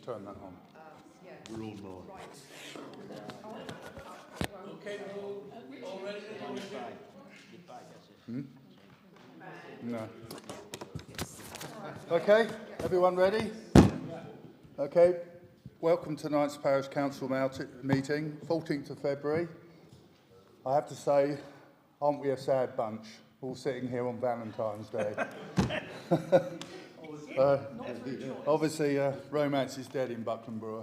turn that on. We're all nine. Okay, we're all ready? No. Okay, everyone ready? Okay, welcome to tonight's Parish Council meeting, 14th of February. I have to say, aren't we a sad bunch, all sitting here on Valentine's Day? Obviously, romance is dead in Buckland, Brewer.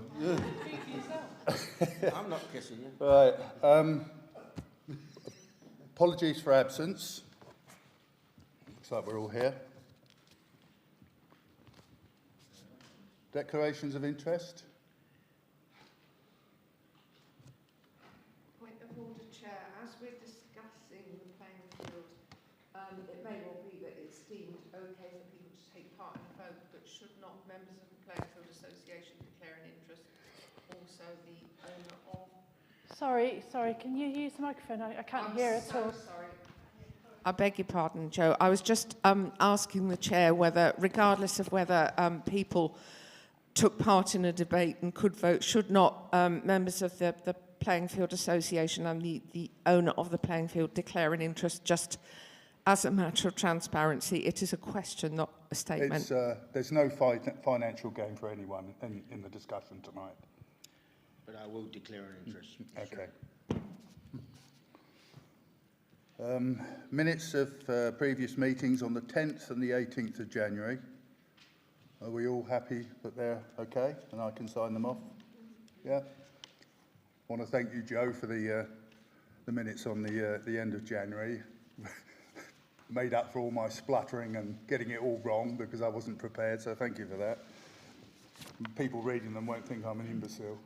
I'm not kissing you. Right. Apologies for absence. Looks like we're all here. Declarations of interest? Point of order, Chair. As we're discussing the playing field, it may well be that it's deemed okay for people to take part in the vote, but should not members of the Playing Field Association declare an interest? Also, the owner of... Sorry, can you use the microphone? I can't hear at all. Sorry. I beg your pardon, Joe. I was just asking the Chair whether, regardless of whether people took part in a debate and could vote, should not members of the Playing Field Association and the owner of the playing field declare an interest just as a matter of transparency? It is a question, not a statement. There's no financial gain for anyone in the discussion tonight. But I will declare an interest. Okay. Minutes of previous meetings on the 10th and the 18th of January. Are we all happy that they're okay and I can sign them off? Yeah. I want to thank you, Joe, for the minutes on the end of January. Made up for all my spluttering and getting it all wrong because I wasn't prepared, so thank you for that. People reading them won't think I'm an imbecile.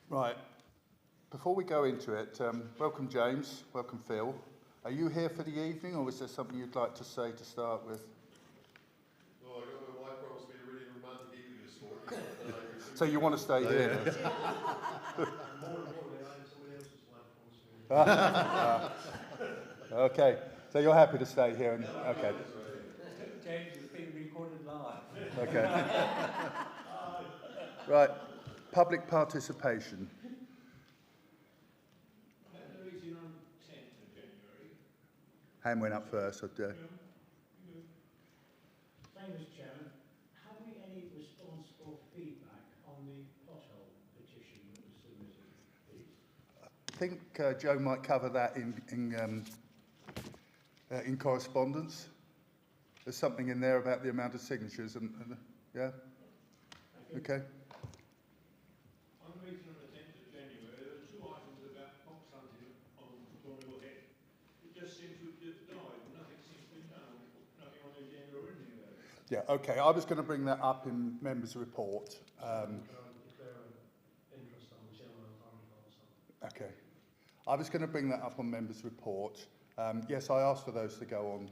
Right. Before we go into it, welcome James, welcome Phil. Are you here for the evening, or is there something you'd like to say to start with? No, I got my wife promised me a really romantic evening this morning. So you want to stay here? More importantly, I had somebody else's wife promised me. Okay, so you're happy to stay here? And, okay. James is being recorded live. Okay. Right, public participation. Hand went up first. Thank you, Mr. Chairman. Have we any response or feedback on the pothole petition that was submitted, please? I think Joe might cover that in correspondence. There's something in there about the amount of signatures, and yeah. Okay. On the meeting on the 10th of January, there were two items about fox hunting on Thornhill Head. It just seems to have died. Nothing seems to be done. Nothing on the agenda or anything about it. Yeah. Okay. I was going to bring that up in members' report. Declare an interest on the chairman of or something. Okay. I was going to bring that up on members' report. Yes, I asked for those to go on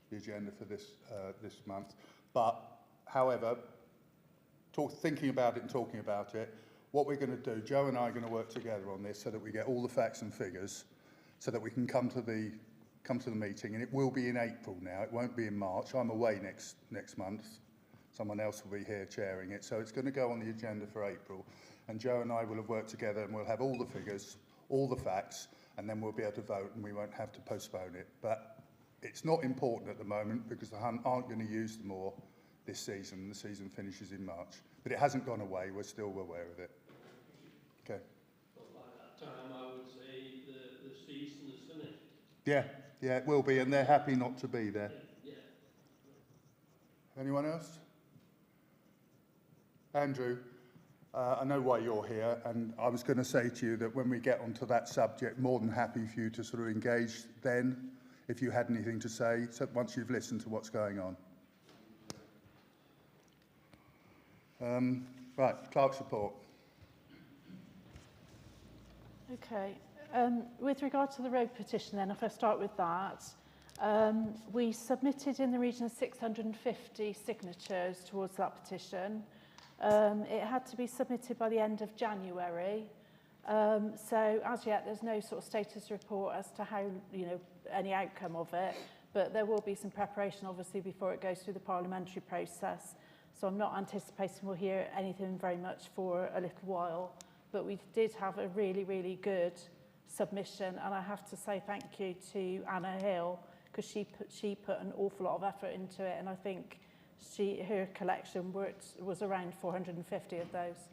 the agenda for this month. But, however, thinking about it and talking about it, what we're going to do, Joe and I are going to work together on this so that we get all the facts and figures, so that we can come to the meeting, and it will be in April now. It won't be in March. I'm away next month. Someone else will be here chairing it, so it's going to go on the agenda for April. And Joe and I will have worked together, and we'll have all the figures, all the facts, and then we'll be able to vote, and we won't have to postpone it. But it's not important at the moment because the Hunt aren't going to use them all this season. The season finishes in March, but it hasn't gone away. We're still aware of it. Okay. Well, by that time, I would say the season is finished. Yeah, it will be, and they're happy not to be there. Yeah. Anyone else? Andrew, I know why you're here, and I was going to say to you that when we get onto that subject, more than happy for you to sort of engage then, if you had anything to say, so once you've listened to what's going on. Right, Clerk's report. Okay. With regard to the road petition then, if I start with that, we submitted in the region of 650 signatures towards that petition. It had to be submitted by the end of January. So as yet, there's no sort of status report as to how, any outcome of it. but there will be some preparation obviously before it goes through the parliamentary process. So I'm not anticipating we'll hear anything very much for a little while, but we did have a really, really good submission, and I have to say thank you to Anna Hill, because she put an awful lot of effort into it, and I think her collection was around 450 of those.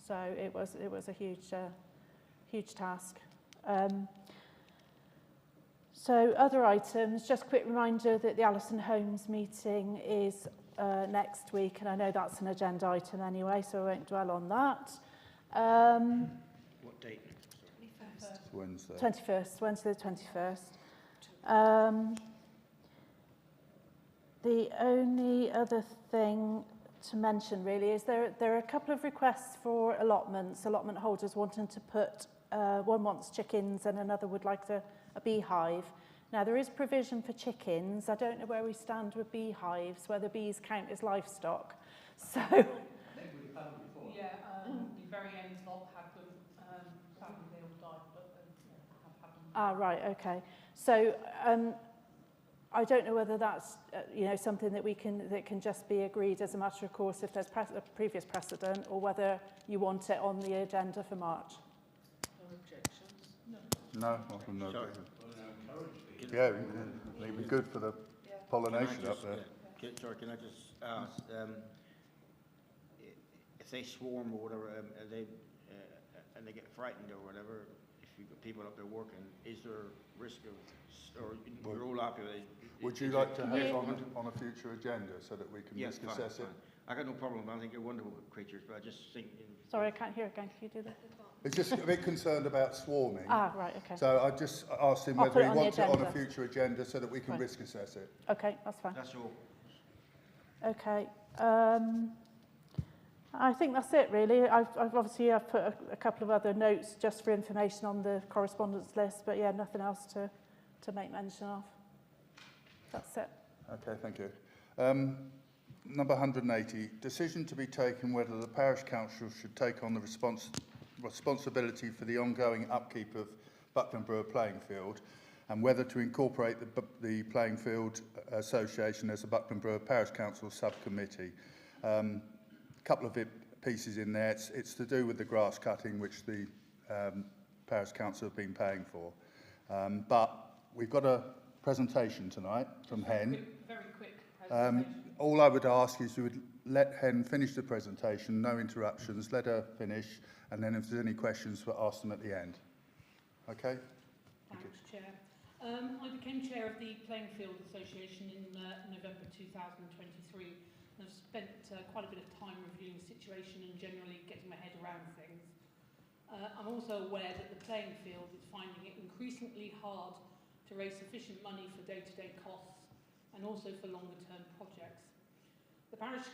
So it was a huge task. So other items, just a quick reminder that the Alison Holmes meeting is next week, and I know that's an agenda item anyway, so I won't dwell on that. What date? Wednesday. 21st, Wednesday the 21st. The only other thing to mention really is there are a couple of requests for allotments, allotment holders wanting to put, one wants chickens and another would like a beehive. Now there is provision for chickens. I don't know where we stand with beehives, whether bees count as livestock. So I think we've had them before. Yeah, the very end lot had them, sadly they all died, but have had them. Ah, right, okay. So I don't know whether that's something that can just be agreed as a matter of course if there's a previous precedent, or whether you want it on the agenda for March. No objections? No. No, I can no. Sorry. Yeah, it'd be good for the pollination up there. Can I just ask, if they swarm or whatever, and they get frightened or whatever, if you've got people up there working, is there risk of, or you're all happy with it? Would you like to have it on a future agenda so that we can Yes, risk assess it? I got no problem. I think they're wonderful creatures, but I just think. Sorry, I can't hear again. Can you do that? It's just a bit concerned about swarming. Ah, right, okay. So I just asked him I'll whether put he it on the wants it on a agenda. future agenda so that we can Fine. risk assess it. Okay, that's fine. That's all. Okay. I think that's it really. I've put a couple of other notes just for information on the correspondence list, but yeah, nothing else to make mention of. That's it. Okay, thank you. Number 180, decision to be taken whether the parish council should take on the responsibility for the ongoing upkeep of Buckland Brewer playing field, and whether to incorporate the playing field association as a Buckland Brewer Parish Council subcommittee. Couple of pieces in there. It's to do with the grass cutting, which the Parish Council have been paying for. But we've got a presentation tonight from Hen. Very quick presentation. All I would ask is you would let Hen finish the presentation, no interruptions, let her finish, and then if there's any questions, we'll ask them at the end. Okay? Thanks, Chair. I became chair of the Playing Field Association in November 2023. I've spent quite a bit of time reviewing the situation and generally getting my head around things. I'm also aware that the playing field is finding it increasingly hard to raise sufficient money for day-to-day costs and also for longer-term projects. The parish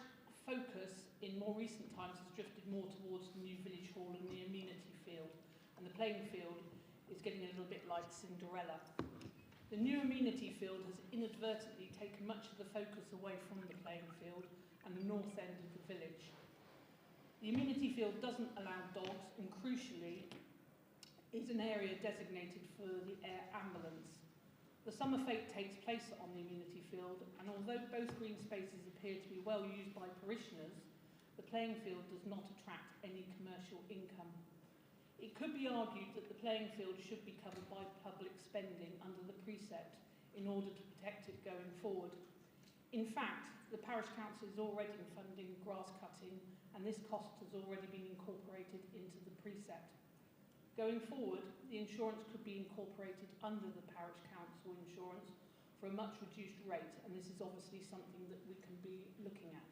focus in more recent times has drifted more towards the new village hall and the amenity field, and the playing field is getting a little bit like Cinderella. The new amenity field has inadvertently taken much of the focus away from the playing field and the north end of the village. The amenity field doesn't allow dogs, and crucially is an area designated for the air ambulance. The summer fete takes place on the amenity field, and although both green spaces appear to be well used by parishioners, the playing field does not attract any commercial income. It could be argued that the playing field should be covered by public spending under the precept in order to protect it going forward. In fact, the parish council is already funding grass cutting, and this cost has already been incorporated into the precept. Going forward, the insurance could be incorporated under the parish council insurance for a much reduced rate, and this is obviously something that we can be looking at.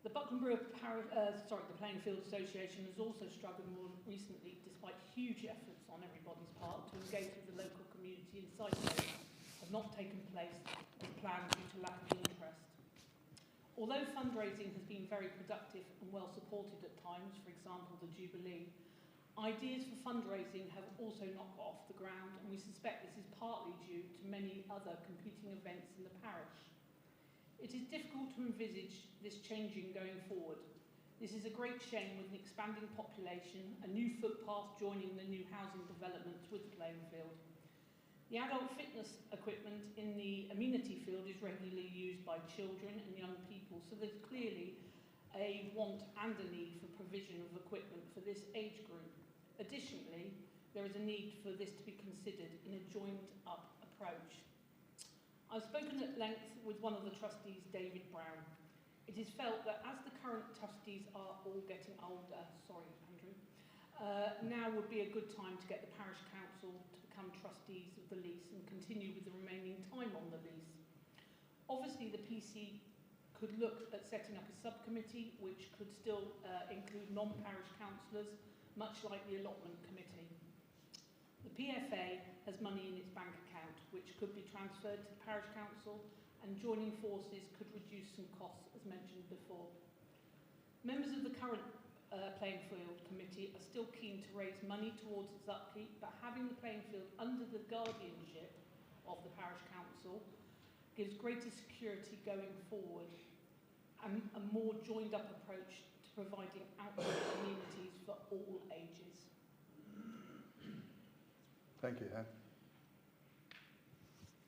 The Buckland Brewer the Playing Field Association has also struggled more recently, despite huge efforts on everybody's part to engage with the local community, and site days have not taken place as planned due to lack of interest. Although fundraising has been very productive and well supported at times, for example the Jubilee, ideas for fundraising have also not got off the ground, and we suspect this is partly due to many other competing events in the parish. It is difficult to envisage this changing going forward. This is a great shame with an expanding population, a new footpath joining the new housing developments with the playing field. The adult fitness equipment in the amenity field is regularly used by children and young people, so there's clearly a want and a need for provision of equipment for this age group. Additionally, there is a need for this to be considered in a joined-up approach. I've spoken at length with one of the trustees, David Brown. It is felt that as the current trustees are all getting older, now would be a good time to get the parish council to become trustees of the lease and continue with the remaining time on the lease. Obviously, the PC could look at setting up a subcommittee which could still include non-parish councillors, much like the allotment committee. The PFA has money in its bank account which could be transferred to the parish council, and joining forces could reduce some costs, as mentioned before. Members of the current playing field committee are still keen to raise money towards its upkeep, but having the playing field under the guardianship of the parish council gives greater security going forward and a more joined up approach to providing outdoor amenities for all ages. Thank you, Han.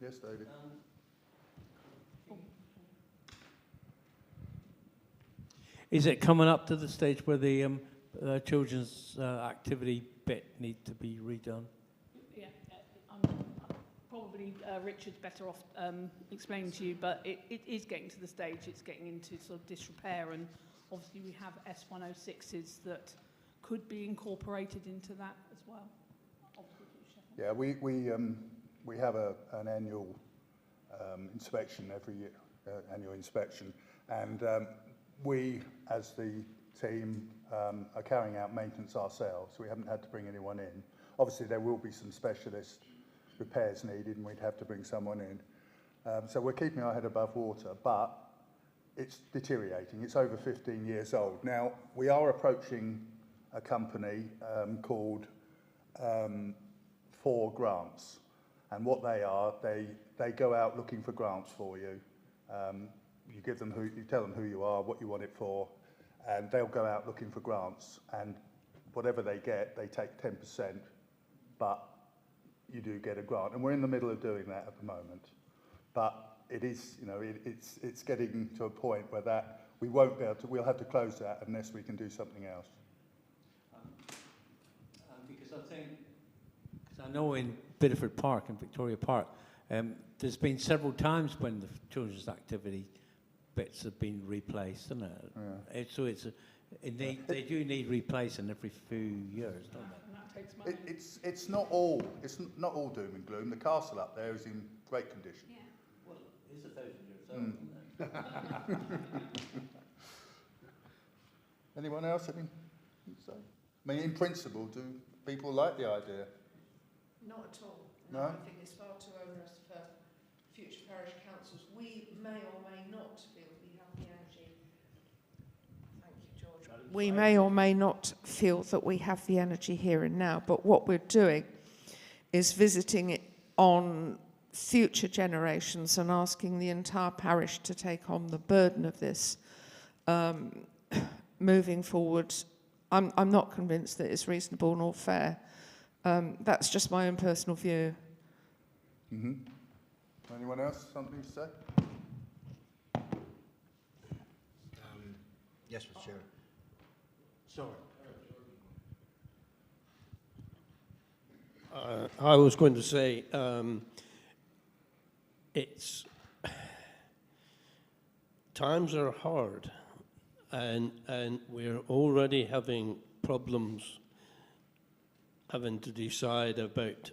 Yes, David. Is it coming up to the stage where the children's activity bit need to be redone? Yeah, probably Richard's better off explaining to you, but it is getting to the stage, it's getting into sort of disrepair, and obviously we have S106s that could be incorporated into that as well. Yeah, we have an annual inspection every year, annual inspection, and we, as the team, are carrying out maintenance ourselves. We haven't had to bring anyone in. Obviously, there will be some specialist repairs needed, and we'd have to bring someone in. So we're keeping our head above water, but it's deteriorating. It's over 15 years old. Now, we are approaching a company called For Grants, and what they are, they go out looking for grants for you. You give them you tell them who you are, what you want it for, and they'll go out looking for grants, and whatever they get, they take 10%, but you do get a grant, and we're in the middle of doing that at the moment. But it is, you know, it's getting to a point where that we won't be able to. We'll have to close that unless we can do something else. Because I think, because I know in Bideford Park and Victoria Park, there's been several times when the children's activity bits have been replaced, isn't it? Yeah. They do need replacing every few years, don't they? And that takes money. It's not all doom and gloom. The castle up there is in great condition. Yeah. Well, it's 1,000 years old, isn't it? Anyone else? Anything to say? I mean, in principle, do people like the idea? Not at all. No? I think it's far too onerous for future parish councils. We may or may not feel we have the energy. Thank you, George. We may or may not feel that we have the energy here and now, but what we're doing is visiting it on future generations and asking the entire parish to take on the burden of this moving forward. I'm not convinced that it's reasonable nor fair. That's just my own personal view. Mm-hmm. Anyone else? Something to say? Yes, Mr. Chair. Sorry. I was going to say, times are hard, and we're already having problems having to decide about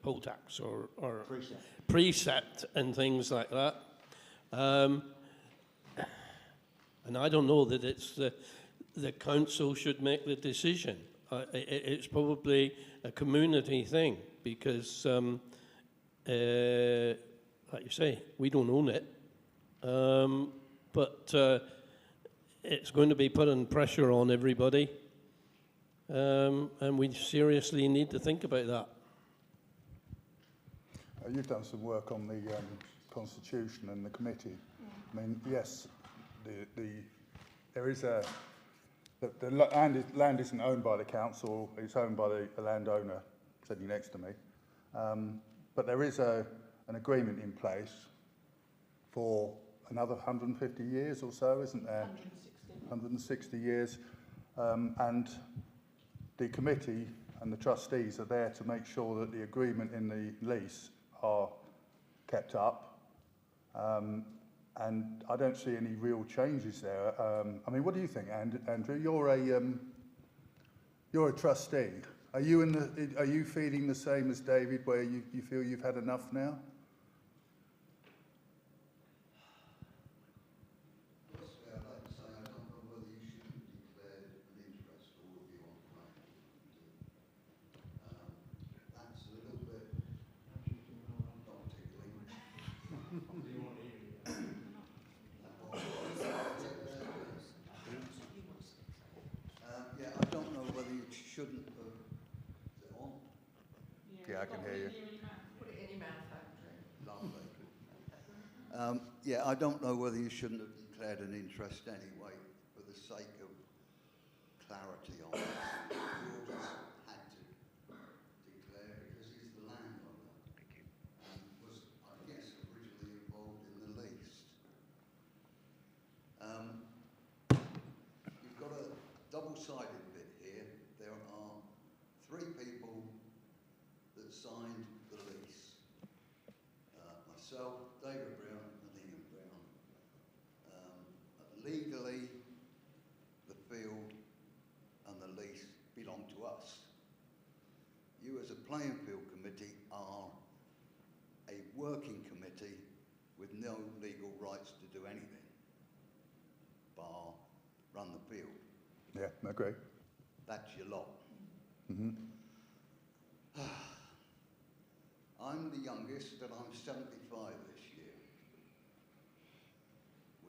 poll tax or precept and things like that. And I don't know that it's the council should make the decision. It's probably a community thing because, like you say, we don't own it. But it's going to be putting pressure on everybody. And we seriously need to think about that. You've done some work on the Constitution and the committee. I mean, yes, there is a land isn't owned by the council, it's owned by the landowner sitting next to me. But there is an agreement in place for another 150 years or so, isn't there? 160 years. And the committee and the trustees are there to make sure that the agreement in the lease are kept up. And I don't see any real changes there. I mean, what do you think, Andrew? You're a trustee. Are you feeling the same as David, where you feel you've had enough now? Firstly, I'd like to say I don't know whether you should have declared an interest, all of you on planning. That's a little bit not tickling. Yeah, I don't know whether you shouldn't have. Is it on? Yeah, I can hear you. Put it in your mouth, Andrew. Lovely. Yeah, I don't know whether you shouldn't have declared an interest anyway, for the sake of clarity on this. George has had to declare because he's the landowner and was, I guess, originally involved in the lease. You've got a double-sided bit here. There are 3 people that signed the lease. Myself, David Brown and Ian Brown. Legally, the field and the lease belong to us. You as a playing field committee are a working committee with no legal rights to do anything, bar run the field. Yeah, I agree. That's your lot. Mm-hmm. I'm the youngest, and I'm 75 this year.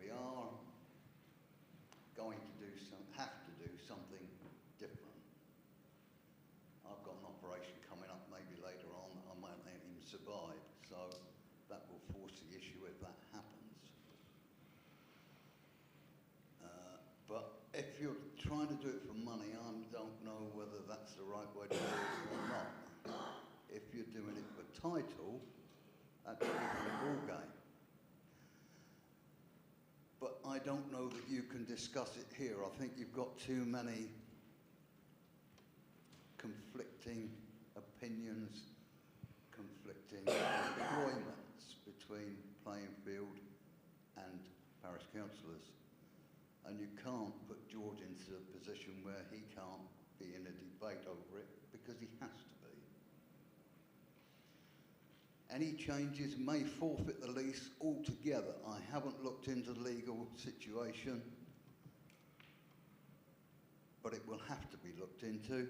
We are going to have to do something different. I've got an operation coming up maybe later on. I might not even survive, so that will force the issue if that happens. But if you're trying to do it for money, I don't know whether that's the right way to do it or not. If you're doing it for title, that's a different ballgame. But I don't know that you can discuss it here. I think you've got too many conflicting opinions, conflicting employments between playing field and parish councillors. And you can't put George into a position where he can't be in a debate over it because he has to be. Any changes may forfeit the lease altogether. I haven't looked into the legal situation, but it will have to be looked into.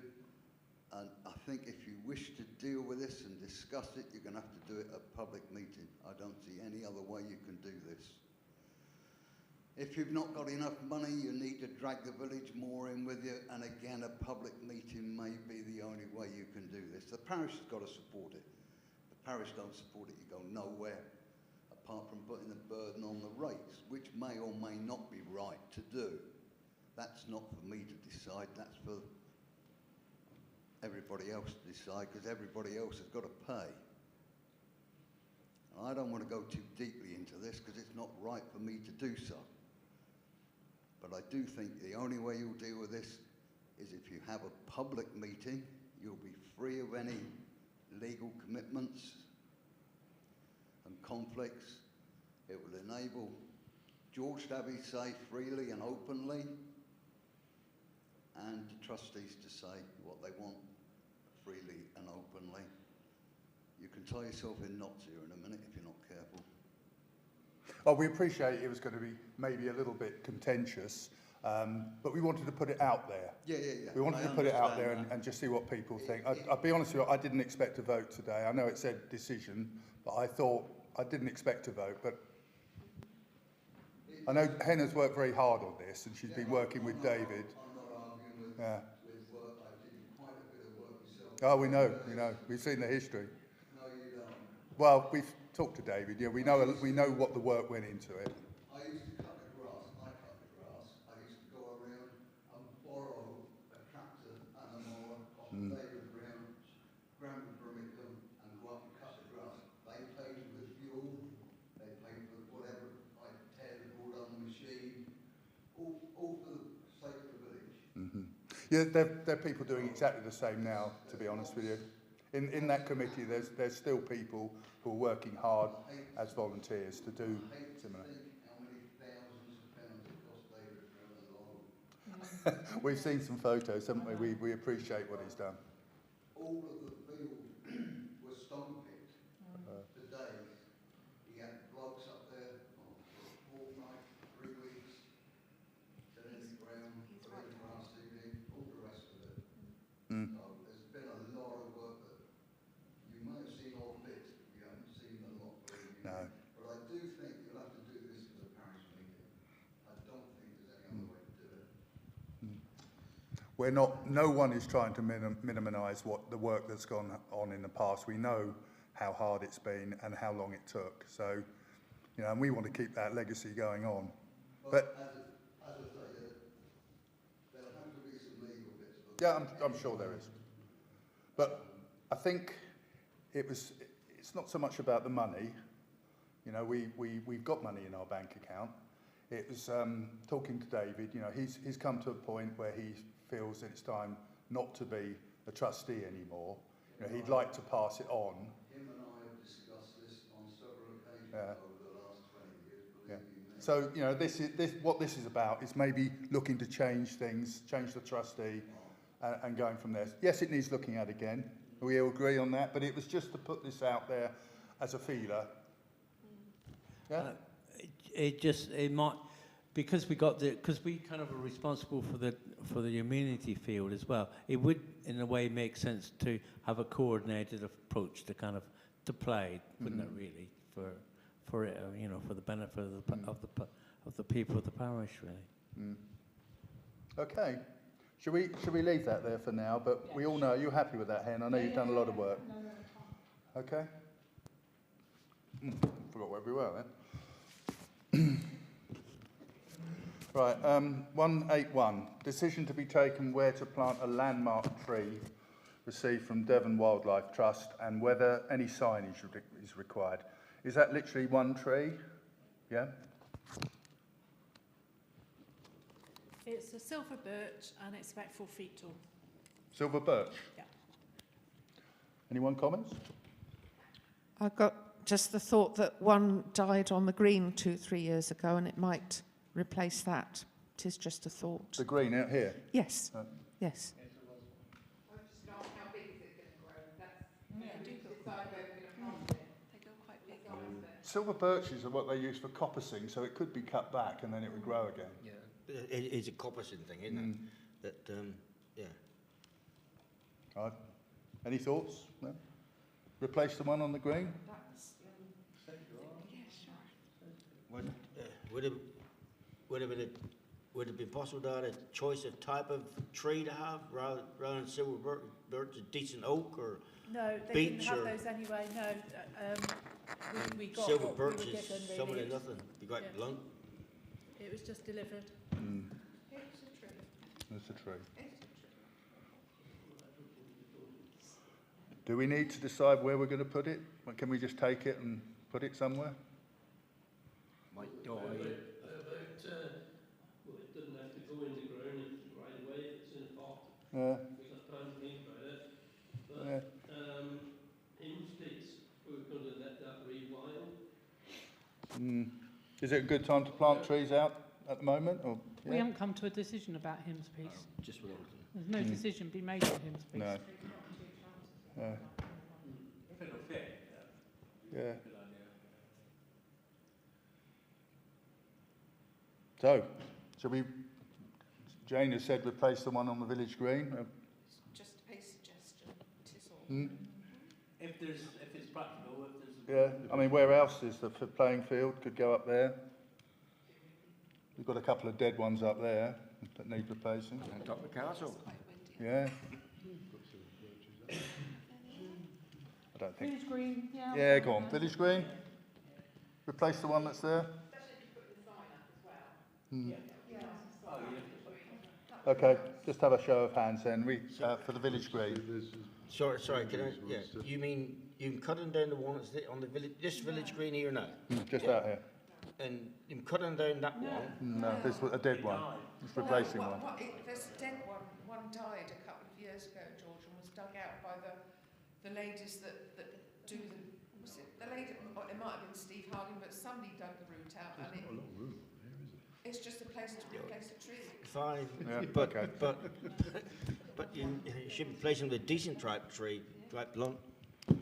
And I think if you wish to deal with this and discuss it, you're going to have to do it at a public meeting. I don't see any other way you can do this. If you've not got enough money, you need to drag the village more in with you, and again, a public meeting may be the only way you can do this. The parish has got to support it. If the parish don't support it, you go nowhere, apart from putting the burden on the rates, which may or may not be right to do. That's not for me to decide, that's for everybody else to decide, because everybody else has got to pay. And I don't want to go too deeply into this, because it's not right for me to do so. But I do think the only way you'll deal with this is if you have a public meeting, you'll be free of any legal commitments and conflicts. It will enable George to have his say freely and openly, and the trustees to say what they want freely and openly. You can tie yourself in knots here in a minute if you're not careful. Oh, we appreciate it was going to be maybe a little bit contentious, but we wanted to put it out there. Yeah. We wanted to put it out there and just see what people think. I'll be honest with you, I didn't expect a vote today. I know it said decision, but I thought I didn't expect a vote. But I know Henna's worked very hard on this, and she's been working with David. I'm not arguing with work. I did quite a bit of work myself. Oh, we know. We've seen the history. No, you don't. Well, we've talked to David. Yeah, we know what the work went into it. I used to cut the grass. I cut the grass. I used to go around and borrow Yeah, there are people doing exactly the same now, to be honest with you. In that committee, there's still people who are working hard as volunteers to do similar. How many thousands of pounds it cost David for a lawn? We've seen some photos, haven't we? We appreciate what he's done. All of the field was stone picked. Today, he had blokes up there for a fortnight, 3 weeks, tilling the ground, putting grass seed in, all the rest of it. Mm. So there's been a lot of work that you may have seen all bits, but you haven't seen a lot. No. But I do think you'll have to do this as a parish meeting. I don't think there's any other way to do it. No one is trying to minimise what the work that's gone on in the past. We know how hard it's been and how long it took. So, you know, and we want to keep that legacy going on. But As I say, there'll have to be some legal bits. But yeah, I'm sure there is. But I think it's not so much about the money. You know, we've got money in our bank account. It was talking to David, you know, he's come to a point where he feels that it's time not to be a trustee anymore. You know, he'd like to pass it on. Him and I have discussed this on several occasions Yeah. over the last 20 years, Yeah. believe you me. So, you know, what this is about is maybe looking to change things, change the trustee, and going from there. Yes, it needs looking at again. We all agree on that, but it was just to put this out there as a feeler. Yeah. It might, because we kind of are responsible for the amenity field as well. It would, in a way, make sense to have a coordinated approach to play, wouldn't it? Really, for it, you know, for the benefit of the people of the parish, really. Mm. Okay. Should we leave that there for now? But we all know you're happy with that, Hen. I know you've done a lot of work. Okay. Forgot where we were then. Right. 181. Decision to be taken where to plant a landmark tree received from Devon Wildlife Trust and whether any signage is required. Is that literally one tree? Yeah. It's a silver birch and it's about 4 feet tall. Silver birch? Yeah. Anyone comments? I've got just the thought that one died on the green 2-3 years ago and it might replace that. It is just a thought. The green out here? Yes, Uh, yes. They go quite big. Silver birches are what they use for coppicing, so it could be cut back and then it would grow again. Yeah, it's a coppicing thing, isn't it? That, yeah. Right. Any thoughts? No? Replace the one on the green? Would it be possible to have a choice of type of tree to have rather than silver birch, a decent oak or No, they beech didn't have or those anyway. No, we got silver what we were birch is given, somewhere really. nothing. You got Yeah. lump. It was just delivered. It's a tree. Do we need to decide where we're going to put it? Or can we just take it and put it somewhere? Might die. Well, it doesn't have to go in the ground right away if it's in a pot. Yeah. We've got time to think about it. But Yeah. in states, we're going to let that rewild. Is it a good time to plant trees out at the moment? Or, We yeah? haven't come to a decision about Hymns Piece. Just what I was doing. There's no decision been made on Hymns Piece. No. Yeah. If it'll fit. Yeah. So, shall we? Jane has said replace the one on the village green. Just a suggestion, it is all. If it's practical, if there's Yeah. I mean, where else is the playing field? Could go up there. We've got a couple of dead ones up there that need replacing. On top of the castle. Yeah. I don't think. Village Green, yeah. Yeah, go on. Village green. Replace the one that's there. Okay, just have a show of hands then. For the village green. Sorry, can I? Yeah, you mean you're cutting down the one that's on the village, this village green here now, Just out here. and you're cutting down that one. No, there's a dead one. It's replacing one. There's a dead one one died a couple of years ago, George, and was dug out by the ladies that do the, was it the lady, or it might have been Steve Harding, but somebody dug the root out, and it's just a place to replace a tree. Fine, Yeah, but, okay. but you should be placing with a decent type tree, type blunt. I was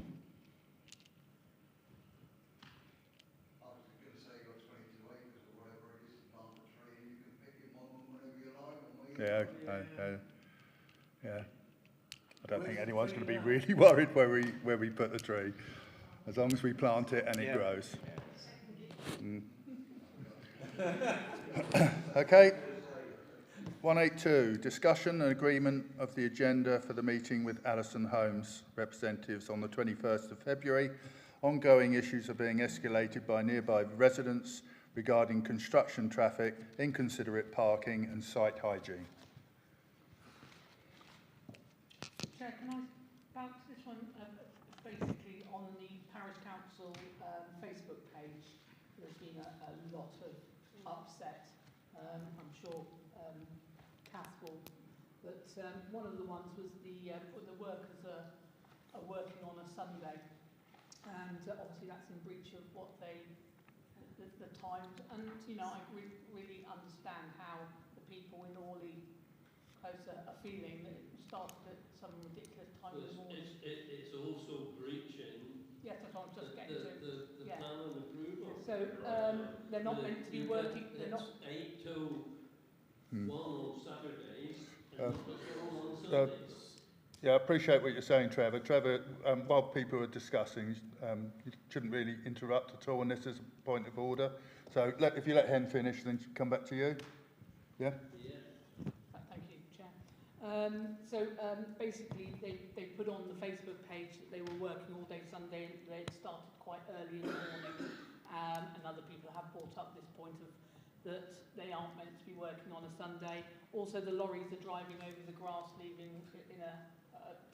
going to say you've got 22 acres or whatever it is, plant a tree and you can pick him on whenever you like and where you like. Yeah. I don't think anyone's going to be really worried where we put the tree, as long as we plant it and it grows. Okay. 182, discussion and agreement of the agenda for the meeting with Alison Holmes representatives on the 21st of February. Ongoing issues are being escalated by nearby residents regarding construction traffic, inconsiderate parking and site hygiene. Chair, can I bounce this one basically on the Parish Council Facebook page? There's been a lot of upset. I'm sure Kath will. But one of the ones was the workers are working on a Sunday, and obviously that's in breach of what they the times. And you know, I really understand how the people in Orley closer are feeling that it started at some ridiculous time in the morning. It's also breaching Yes, that's what I'm just getting to. the plan and approval. So they're not meant to be working. They're not. 8 till 1 on Saturdays and on Sundays. Yeah, I appreciate what you're saying, Trevor. Trevor, while people are discussing, you shouldn't really interrupt at all, and this is a point of order. So if you let Hen finish, then come back to you. Yeah? Thank you, Chair. Basically, they put on the Facebook page that they were working all day Sunday, and they started quite early in the morning. And other people have brought up this point of that they aren't meant to be working on a Sunday. Also, the lorries are driving over the grass, leaving it in a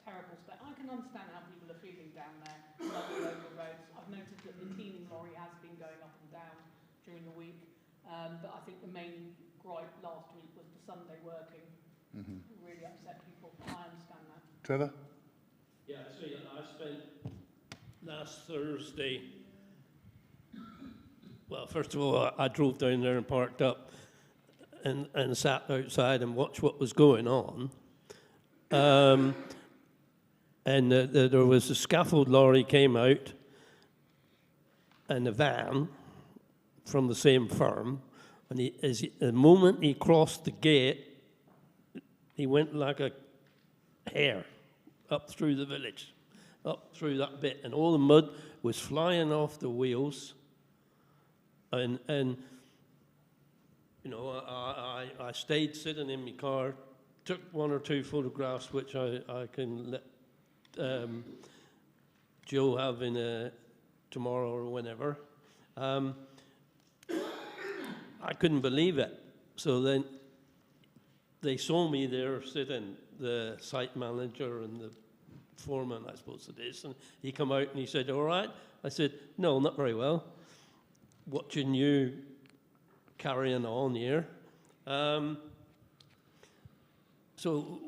terrible state. I can understand how people are feeling down there along the local roads. I've noticed that the cleaning lorry has been going up and down during the week, but I think the main gripe last week was the Sunday working. Really upset people. I understand that. Trevor? Yeah, so I spent last Thursday. Well, first of all, I drove down there and parked up and sat outside and watched what was going on. And there was a scaffold lorry came out and a van from the same firm. And the moment he crossed the gate, he went like a hare up through the village, up through that bit. And all the mud was flying off the wheels. And you know, I stayed sitting in my car, took 1 or 2 photographs, which I can let Joe have in tomorrow or whenever. I couldn't believe it. So then they saw me there sitting, the site manager and the foreman, I suppose it is, and he come out and he said, "All right?" I said, "No, not very well. Watching you carrying on here." So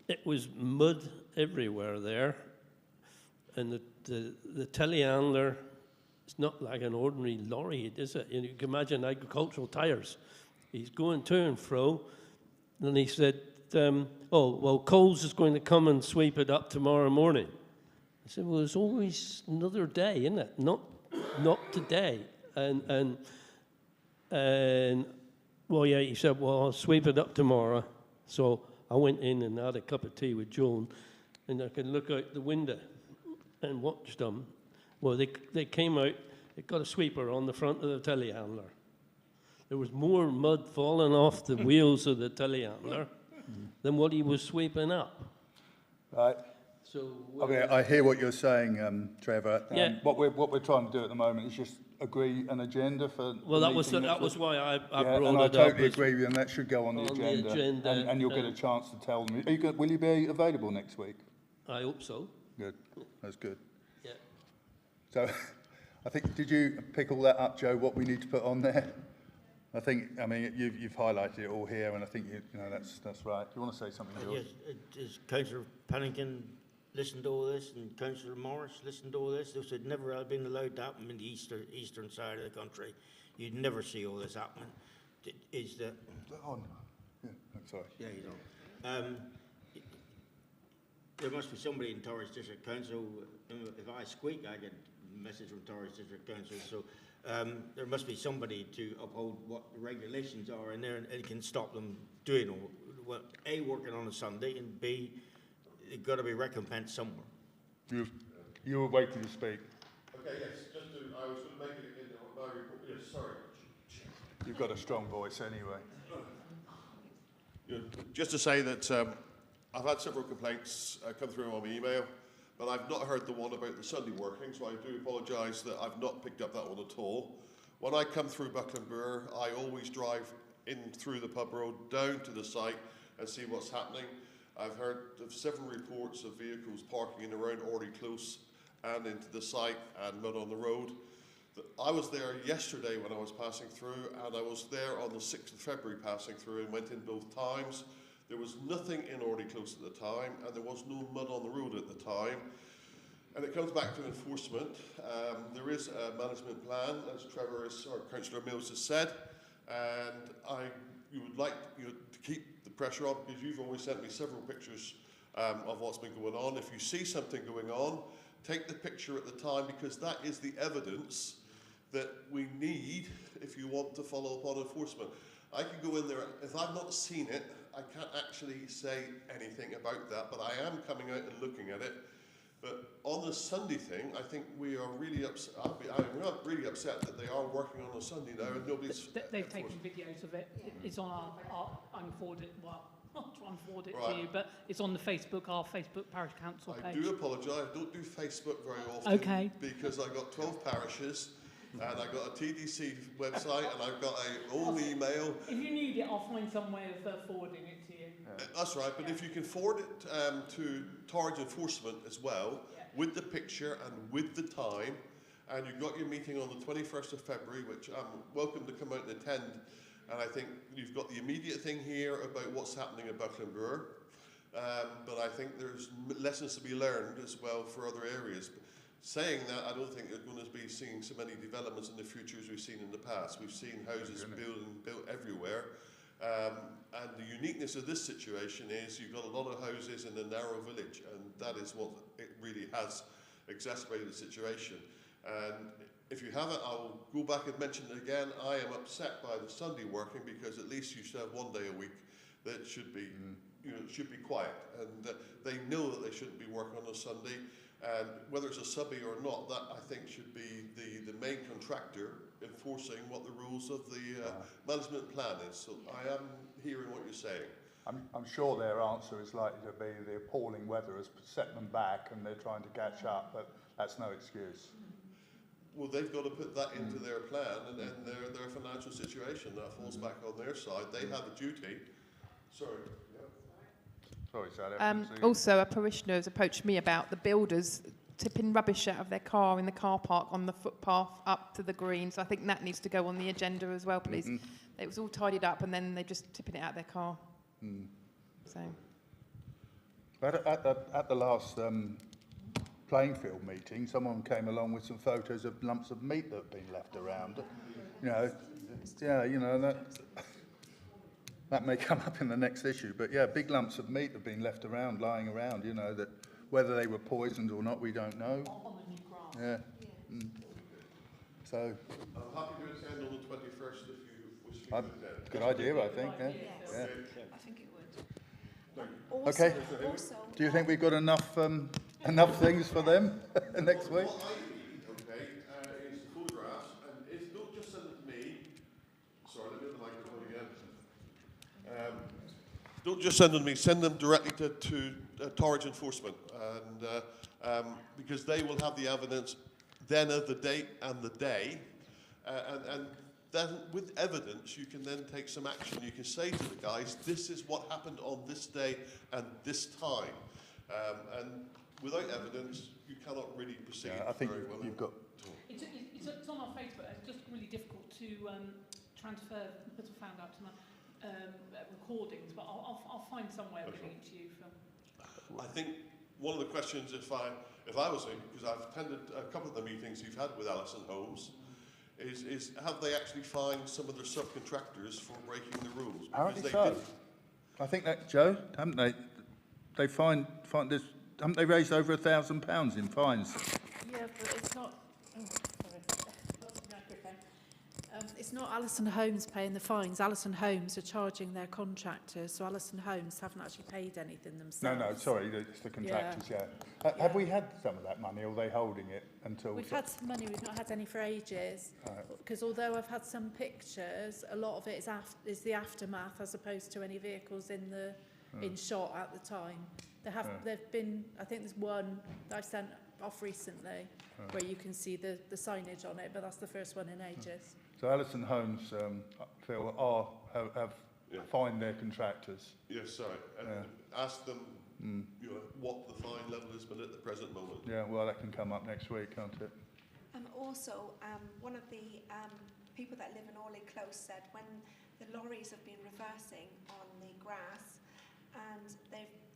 it was mud everywhere there, and the telehandler, it's not like an ordinary lorry, is it? You can imagine agricultural tires. He's going to and fro, and he said, "Oh, well, Coles is going to come and sweep it up tomorrow morning." I said, "Well, it's always another day, isn't it? Not today." And well, yeah, he said, "Well, I'll sweep it up tomorrow." So I went in and had a cup of tea with Joan, and I could look out the window and watch them. Well, they came out, they got a sweeper on the front of the telehandler. There was more mud falling off the wheels of the telehandler than what he was sweeping up. Right. So I hear what you're saying, Trevor. Yeah. What we're trying to do at the moment is just agree an agenda for. Well, the that was meeting why I brought and it I up. totally agree with you, and that should go on the on the agenda. agenda, And you'll get a chance to tell them. Will you be available next week? I hope so. Good. That's good. Yeah. So, I think, did you pick all that up, Joe? What we need to put on there? I think, I mean, you've highlighted it all here, and I think you know that's right. Do you want to say something, George? Yes, is Councillor Pennington listened to all this, and Councillor Morris listened to all this? This would never have been allowed to happen in the eastern side of the country. You'd never see all this happening. Is that? On. Yeah, I'm sorry. Yeah, you don't. There must be somebody in Torres District Council. If I squeak, I get a message from Torres District Council. So there must be somebody to uphold what the regulations are in there and can stop them doing all. Well, A, working on a Sunday, and B, it's got to be recompensed somewhere. You were waiting to speak. Okay, yes, I was going to make it in my report. Yes, sorry. You've got a strong voice anyway. Yeah, just to say that I've had several complaints come through on my email, but I've not heard the one about the Sunday working, so I do apologise that I've not picked up that one at all. When I come through Buckland Brewer, I always drive in through the pub road down to the site and see what's happening. I've heard of several reports of vehicles parking in around Orley Close and into the site and mud on the road. I was there yesterday when I was passing through, and I was there on the 6th of February passing through and went in both times. There was nothing in Orley Close at the time, and there was no mud on the road at the time. And it comes back to enforcement. There is a management plan, as Councillor Mills has said, and you would like to keep the pressure on, because you've always sent me several pictures of what's been going on. If you see something going on, take the picture at the time, because that is the evidence that we need if you want to follow up on enforcement. I can go in there, if I've not seen it, I can't actually say anything about that, but I am coming out and looking at it. But on the Sunday thing, I think we are really upset. I'm really upset that they are working on a Sunday now and nobody's... They've taken videos of it. It's on our I can forward it, well, I'll try and forward it Right. to you, but it's on the our Facebook Parish Council page. I do apologise, I don't do Facebook very often. Okay. Because I've got 12 parishes and I've got a TDC website and I've got a old email. If you need it, I'll find some way of forwarding it to you. That's right, but if you can forward it to Torridge Enforcement as well, with the picture and with the time, and you've got your meeting on the 21st of February, which I'm welcome to come out and attend, and I think you've got the immediate thing here about what's happening at Buckland Brewer, but I think there's lessons to be learned as well for other areas. Saying that, I don't think we're going to be seeing so many developments in the future as we've seen in the past. We've seen houses built everywhere. And the uniqueness of this situation is you've got a lot of houses in a narrow village, and that is what it really has exacerbated the situation. And if you haven't, I'll go back and mention it again. I am upset by the Sunday working, because at least you should have one day a week that should be, should be quiet. And they know that they shouldn't be working on a Sunday. And whether it's a subby or not, that I think should be the main contractor enforcing what the rules of the management plan is. So I am hearing what you're saying. I'm sure their answer is likely to be the appalling weather has set them back and they're trying to catch up, but that's no excuse. Well, they've got to put that into their plan, and then their financial situation, that falls back on their side. They have a duty. Sorry. Sorry, Sally. Also, a parishioner has approached me about the builders tipping rubbish out of their car in the car park on the footpath up to the green. So I think that needs to go on the agenda as well, please. It was all tidied up and then they're just tipping it out of their car. So. But at the last playing field meeting, someone came along with some photos of lumps of meat that have been left around. That may come up in the next issue, but yeah, big lumps of meat have been left around, lying around, that whether they were poisoned or not, we don't know. On the new grass. Yeah. So. I'm happy to attend on the 21st if you wish to attend. Good idea, I think. Yeah. Yeah. I think it would. Okay. Also, Do you think we've got enough things for them next week? What I need, is the photographs, and don't just send it to me. Sorry, let me have the microphone again. Don't just send them to me, send them directly to Torridge Enforcement, and because they will have the evidence then of the date and the day, and then with evidence you can then take some action. You can say to the guys, this is what happened on this day and this time, and without evidence you cannot really proceed. I think very well. you've got. It's on our Facebook. It's just really difficult to transfer, as I found out tonight, recordings, but I'll find some way of giving it to you. I think one of the questions, if I was in, because I've attended a couple of the meetings you've had with Alison Holmes, is have they actually fined some of their subcontractors for breaking the rules? Apparently Because so. they did. I think that, Joe, haven't they? They find this. Haven't they raised over £1,000 in fines? Yeah, but it's not. Oh, sorry. It's not Alison Holmes paying the fines. Alison Holmes are charging their contractors, so Alison Holmes haven't actually paid anything themselves. No, sorry, it's the contractors. Yeah. Have we had some of that money, or are they holding it until? We've had some money. We've not had any for ages. Because although I've had some pictures, a lot of it is the aftermath as opposed to any vehicles in the in shot at the time. There've been. I think there's one that I've sent off recently where you can see the signage on it, but that's the first one in ages. So Alison Holmes, Phil, have fined their contractors. Yes, sorry. Ask them, you know, what the fine level has been at the present moment. Yeah, well, that can come up next week, can't it? Also, one of the people that live in Orley Close said when the lorries have been reversing on the grass, and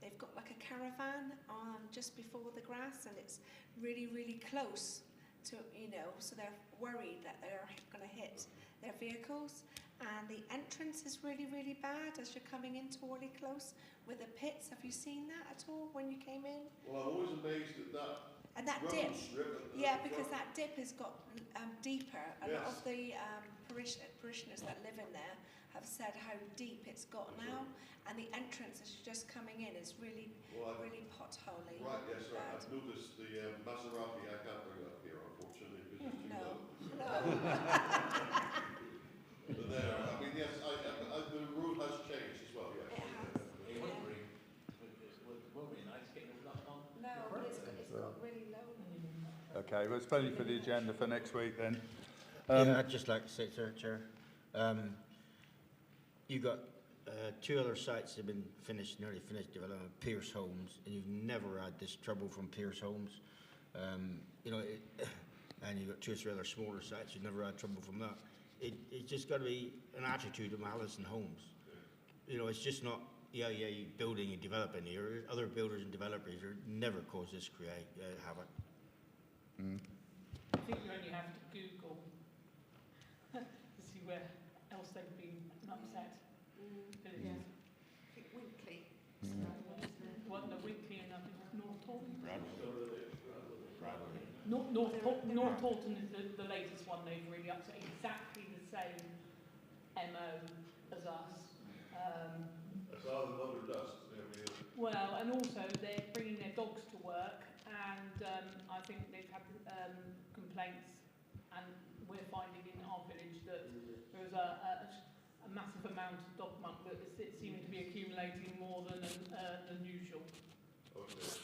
they've got like a caravan on just before the grass, and it's really, really close to, you know, so they're worried that they're going to hit their vehicles, and the entrance is really, really bad as you're coming into Orley Close with the pits. Have you seen that at all when you came in? Well, I'm always amazed at that. And that dip, yeah, because that dip has got deeper. A lot of the parishioners that live in there have said how deep it's got now, and the entrance as you're just coming in is really, really potholy. Right, yes, right. I've noticed the Maserati. I can't bring that here, unfortunately, because it's too low. But there, I mean, yes, the road has changed as well, yes. It has. It won't be nice getting all that on. No, but it's got really low. Okay, well, it's plenty for the agenda for next week then. I'd just like to say, Chair, you've got two other sites that have been nearly finished development, Pierce Homes, and you've never had this trouble from Pierce Homes. You know, and you've got two or three other smaller sites, you've never had trouble from that. It's just got to be an attitude of Alison Homes. You know, it's just not, you're building and developing here. Other builders and developers are never cause this create havoc. I think you only have to Google to see where else they've been upset. Yeah. I think Winkley. Well, no, Winkley and I think North Taunton. North Taunton is the latest one they've really upset. Exactly the same MO as us. That's all the mother dust. Well, and also they're bringing their dogs to work, and I think they've had complaints, and we're finding in our village that there's a massive amount of dog muck that is seeming to be accumulating more than usual. Okay.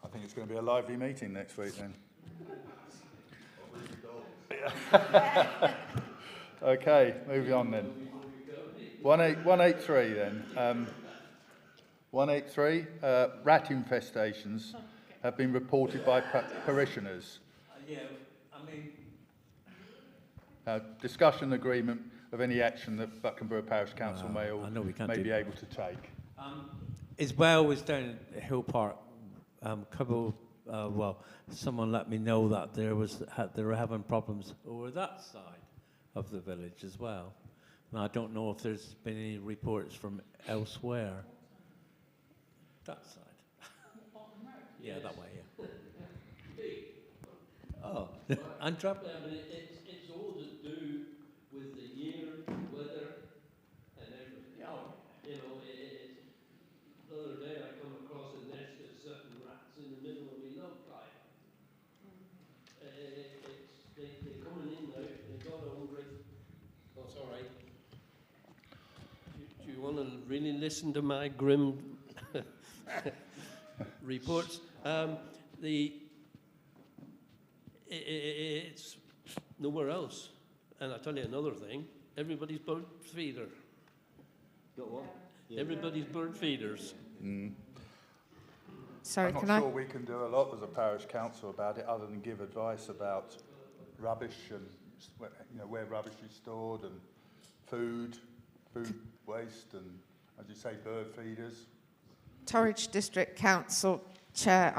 I think it's going to be a lively meeting next week then. Okay, moving on then. 183 then. 183, rat infestations have been reported by parishioners. Yeah, I mean... Discussion agreement of any action that Buckland Brewer Parish Council may be able to take. As well as down at Hill Park, someone let me know that they were having problems over that side of the village as well. And I don't know if there's been any reports from elsewhere. That side. Yeah, that way, yeah. Oh, and trouble. It's all to do with the year, weather, and everything. You know, the other day I come across a nest of certain rats in the middle of a log pile. They're coming in now, they've got hungry. Oh, it's all right. Do you want to really listen to my grim reports? It's nowhere else. And I'll tell you another thing, everybody's bird feeder. Got what? Everybody's bird feeders. Sorry, I'm not sure we can do a lot as a parish council about it other than give advice about rubbish and where rubbish is stored, and food waste, and, as you say, bird feeders. Torridge District Council Chair,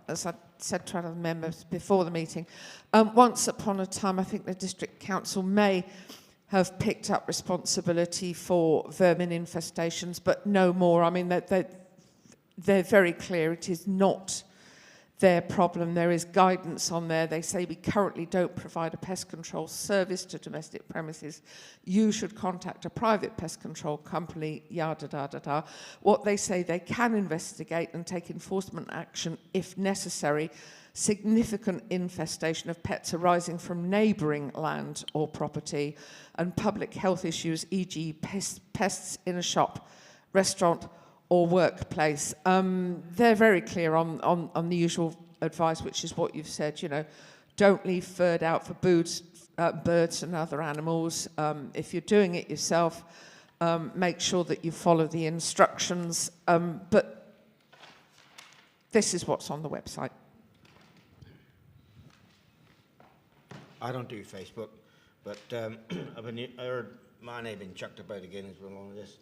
as I said to other members before the meeting, once upon a time, I think the District Council may have picked up responsibility for vermin infestations, but no more. I mean, they're very clear. It is not their problem. There is guidance on there. They say we currently don't provide a pest control service to domestic premises. You should contact a private pest control company, yada, da, da, da. What they say, they can investigate and take enforcement action if necessary. Significant infestation of pets arising from neighbouring land or property, and public health issues, e.g. pests in a shop, restaurant or workplace. They're very clear on the usual advice, which is what you've said, don't leave food out for birds and other animals. If you're doing it yourself, make sure that you follow the instructions. But this is what's on the website. I don't do Facebook, but I heard my name being chucked about again as well on this.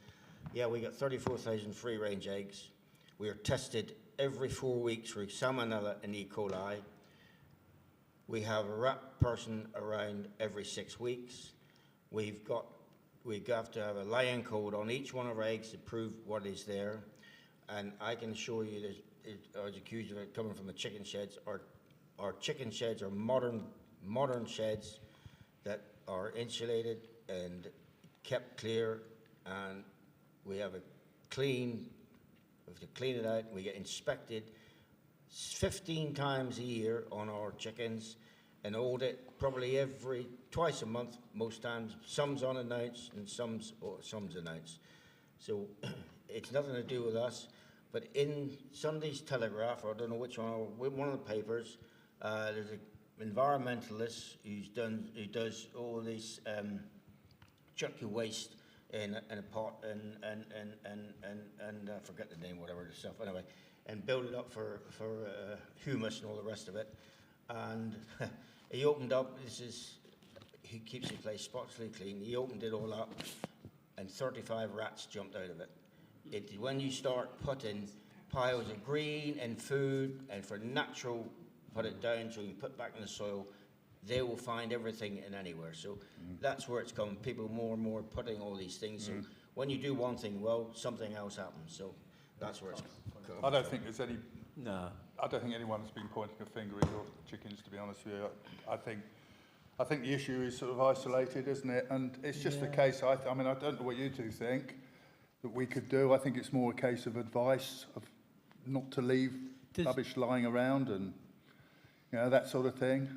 Yeah, we got 34,000 free-range eggs. We are tested every 4 weeks for Salmonella and E. coli. We have a rat person around every 6 weeks. We have to have a laying code on each one of our eggs to prove what is there. And I can assure you that I was accused of it coming from the chicken sheds. Our chicken sheds are modern sheds that are insulated and kept clear, and we have to clean it out. We get inspected 15 times a year on our chickens, and audit probably twice a month most times. Some's unannounced and some's announced. So it's nothing to do with us. But in Sunday's Telegraph, or I don't know which one of the papers, there's an environmentalist who does all this chuck your waste in a pot and I forget the name, whatever the stuff, anyway, and build it up for humus and all the rest of it. And he opened up, he keeps the place spotlessly clean. He opened it all up and 35 rats jumped out of it. When you start putting piles of green and food and for natural, put it down so you can put back in the soil, they will find everything in anywhere. So that's where it's coming. People more and more putting all these things. So when you do one thing well, something else happens. So that's where it's coming. I don't think there's any. No. I don't think anyone's been pointing a finger at your chickens, to be honest with you. I think the issue is sort of isolated, isn't it? And it's just a case. I mean, I don't know what you two think that we could do. I think it's more a case of advice of not to leave rubbish lying around and that sort of thing.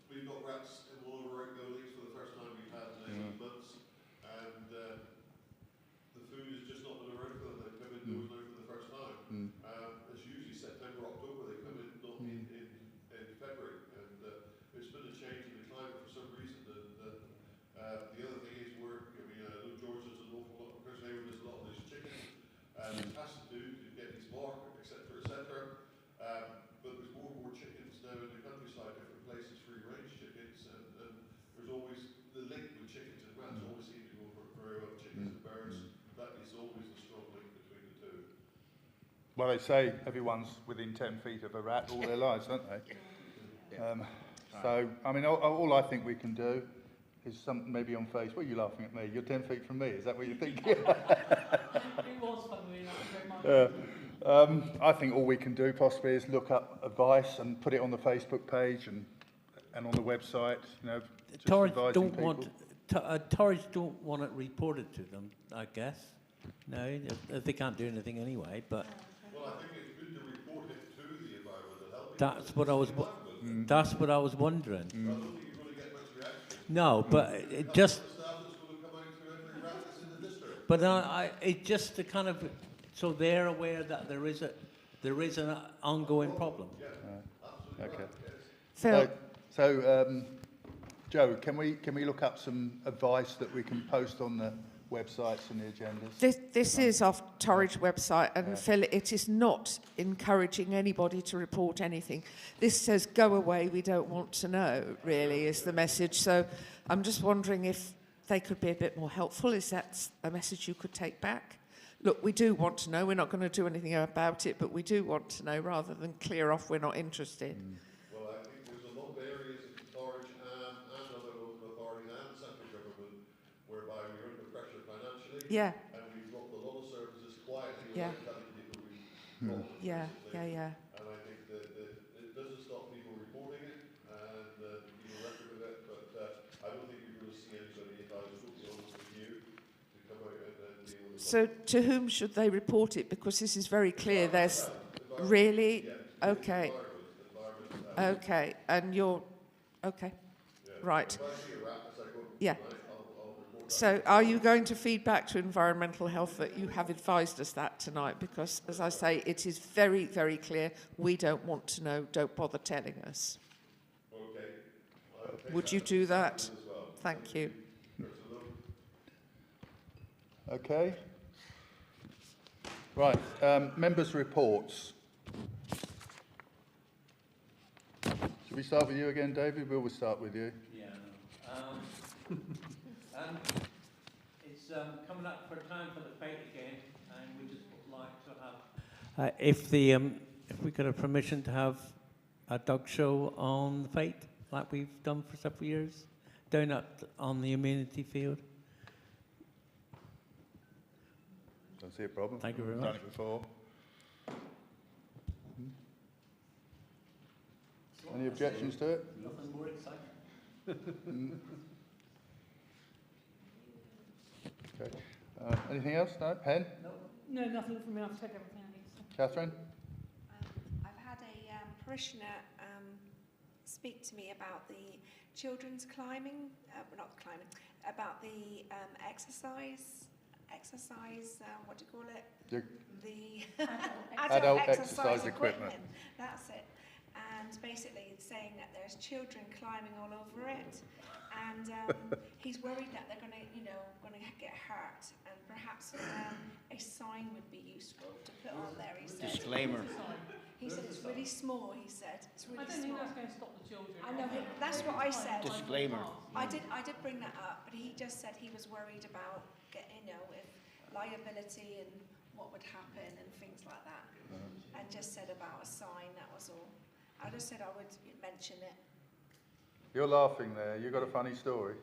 We've got rats in one of our outbuildings for the first time we've had in 8 months, and the food has just not been around for them. They've come in doors now for the first time. It's usually September, October they come in, not in February, and there's been a change in the climate for some reason. And the other thing is I know George does an awful lot, Chris Hayward does a lot of these chickens, and it has to do to get these market, etc., etc. But there's more and more chickens now in the countryside, different places, free-range chickens, and there's always the link with chickens and rats. Always seem to go very well with chickens and birds. That is always the strong link between the two. Well, they say everyone's within 10 feet of a rat all their lives, don't they? So, I mean, all I think we can do is maybe on Facebook. What are you laughing at me? You're 10 feet from me. Is that what you're thinking? It was funny enough. I think all we can do possibly is look up advice and put it on the Facebook page and on the website. Just Torridge advising people. Torridge don't want it reported to them, I guess. No, they can't do anything anyway. But well, I think it's good to report it to the environmental health. that's what I was. That's what I was wondering. I don't think you're going to get much reaction. No, but it just. Staff is going to come out to every rat that's in the district. But it's just the kind of. So they're aware that there is an ongoing problem. Okay. Phil. So Joe, can we look up some advice that we can post on the websites and the agendas. This is off Torridge website, and Yeah. Phil, it is not encouraging anybody to report anything. This says, go away, we don't want to know, really, is the message. So I'm just wondering if they could be a bit more helpful. Is that a message you could take back? Look, we do want to know. We're not going to do anything about it, but we do want to know rather than clear off we're not interested. Well, I think there's a lot of areas in Torridge and other local authorities and central government whereby we're under pressure financially. Yeah, And we've got a lot of services quietly Yeah. without telling people we've got them, yeah, basically. yeah. And I think that it doesn't stop people reporting it and keeping a record of it, but I don't think you're going to see anybody, if I was totally honest with you, to come out and deal with it. So to whom should they report it? Because this is very clear. There's really okay, okay, and you're okay, right? If I see a rat as I go Yeah. tonight, I'll report that. So are you going to feed back to Environmental Health that you have advised us that tonight? Because, as I say, it is very, very clear. We don't want to know. Don't bother telling us. Okay. I'll take Would that you do that? as well. Thank you. Okay. Right, members' reports. Should we start with you again, David? We'll start with you. Yeah, no. It's coming up for time for the fete again, and we just would like to have, if we could have permission to have a dog show on the fete, like we've done for several years, down on the amenity field. Don't see a problem. Thank you very Done much. it before. Any objections to it? Nothing more exciting. Okay. Anything else? No? Pen? No, nothing from me. I've said everything I need to. Catherine? I've had a parishioner speak to me about the children's climbing, not climbing, about the exercise, what do you call it? The Adult exercise equipment. That's it. And basically it's saying that there's children climbing all over it, and he's worried that they're going to get hurt, and perhaps a sign would be useful to put on there. He said. Disclaimer. He said it's really small. He said it's really I don't think small. that's going to stop the children. I know. That's what I said. Disclaimer. I did bring that up, but he just said he was worried about if liability and what would happen and things like that, and just said about a sign. That was all. I just said I would mention it. You're laughing there. You got a funny story?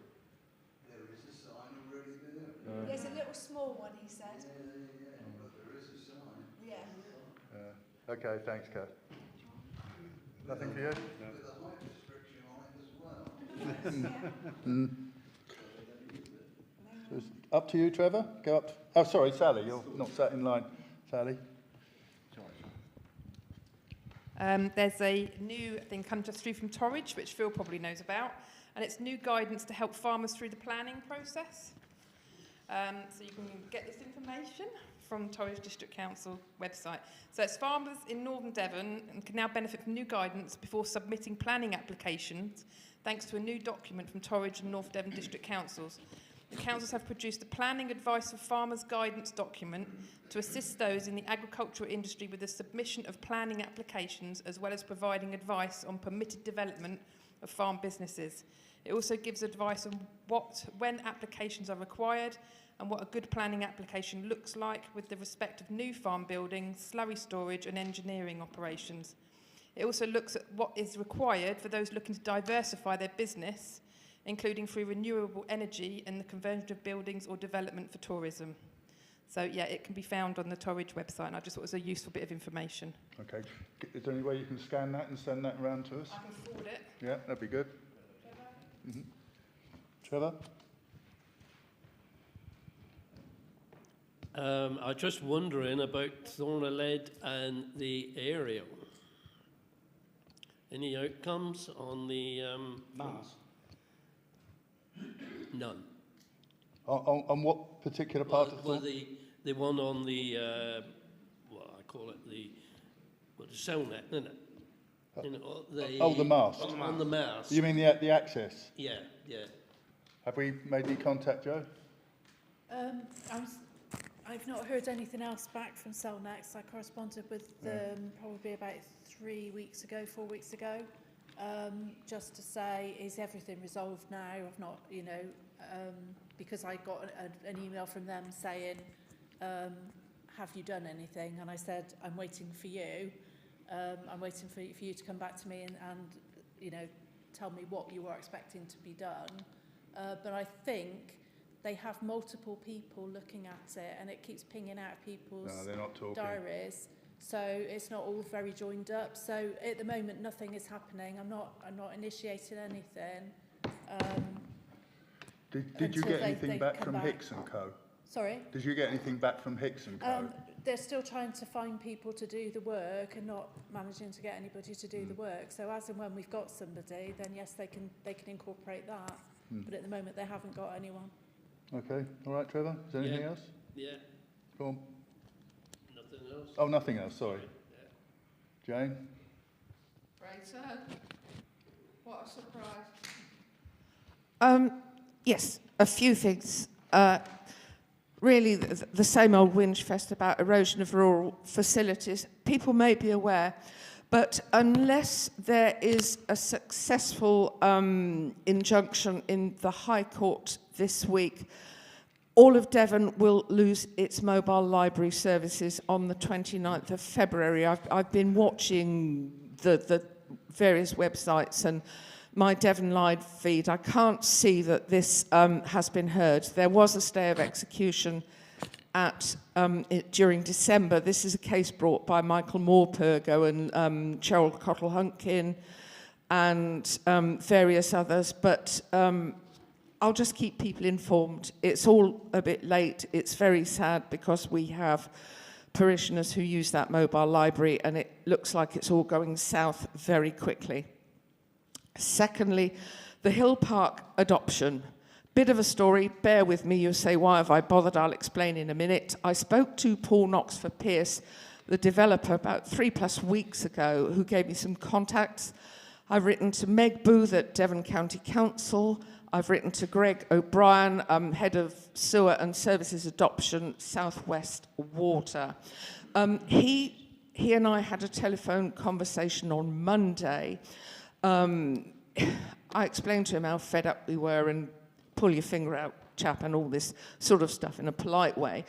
There is a sign already there. There's a little small one, he said. But there is a sign. Yeah. Okay, thanks, Kath. Nothing for you? With a height restriction on it as well. So it's up to you, Trevor. Go up. Oh, sorry, Sally. You're not sat in line. Sally? There's a new thing come just through from Torridge, which Phil probably knows about, and it's new guidance to help farmers through the planning process. So you can get this information from Torridge District Council website. So it's farmers in Northern Devon and can now benefit from new guidance before submitting planning applications, thanks to a new document from Torridge and North Devon District Councils. The councils have produced a planning advice for farmers guidance document to assist those in the agricultural industry with the submission of planning applications, as well as providing advice on permitted development of farm businesses. It also gives advice on when applications are required and what a good planning application looks like with the respect of new farm buildings, slurry storage and engineering operations. It also looks at what is required for those looking to diversify their business, including through renewable energy and the conversion of buildings or development for tourism. So yeah, it can be found on the Torridge website, and I just thought it was a useful bit of information. Okay. Is there any way you can scan that and send that around to us? I can forward it. Yeah, that'd be good. Trevor? I'm just wondering about Thornalead and the aerial. Any outcomes on the Mars. None. On what particular part of Well, Thorn? the one on the I call it the cell net, isn't it? You know, the mast. On the mast. You mean the access? Yeah, yeah. Have we made any contact, Joe? I've not heard anything else back from Cellnex. I corresponded with them probably about 4 weeks ago, just to say, is everything resolved now? I've not, because I got an email from them saying, have you done anything? And I said, I'm waiting for you. I'm waiting for you to come back to me and tell me what you are expecting to be done. But I think they have multiple people looking at it, and it keeps pinging out of people's diaries. So it's not all very joined up. So at the moment, nothing is happening. I'm not initiating anything. Did you get anything back from Hicks and Co? Sorry? Did you get anything back from Hicks and Co? They're still trying to find people to do the work and not managing to get anybody to do the work. So as and when we've got somebody, then yes, they can incorporate that. But at the moment, they haven't got anyone. Okay, all right, Trevor. Is there anything else? Yeah. Go on. Nothing else? Oh, nothing else. Sorry. Yeah. Jane. Right, what a surprise. Yes, a few things. Really, the same old whinge fest about erosion of rural facilities. People may be aware, but unless there is a successful injunction in the High Court this week, all of Devon will lose its mobile library services on the 29th of February. I've been watching the various websites and my Devon Live feed. I can't see that this has been heard. There was a stay of execution during December. This is a case brought by Michael Morpurgo and Cheryl Cottle-Hunkin and various others, but I'll just keep people informed. It's all a bit late. It's very sad because we have parishioners who use that mobile library, and it looks like it's all going south very quickly. Secondly, the Hill Park adoption. Bit of a story, bear with me. You'll say, why have I bothered? I'll explain in a minute. I spoke to Paul Knox for Pierce, the developer, about 3+ weeks ago, who gave me some contacts. I've written to Meg Booth at Devon County Council. I've written to Greg O'Brien, Head of Sewer and Services Adoption, Southwest Water. He and I had a telephone conversation on Monday. I explained to him how fed up we were and pull your finger out, chap, and all this sort of stuff in a polite way.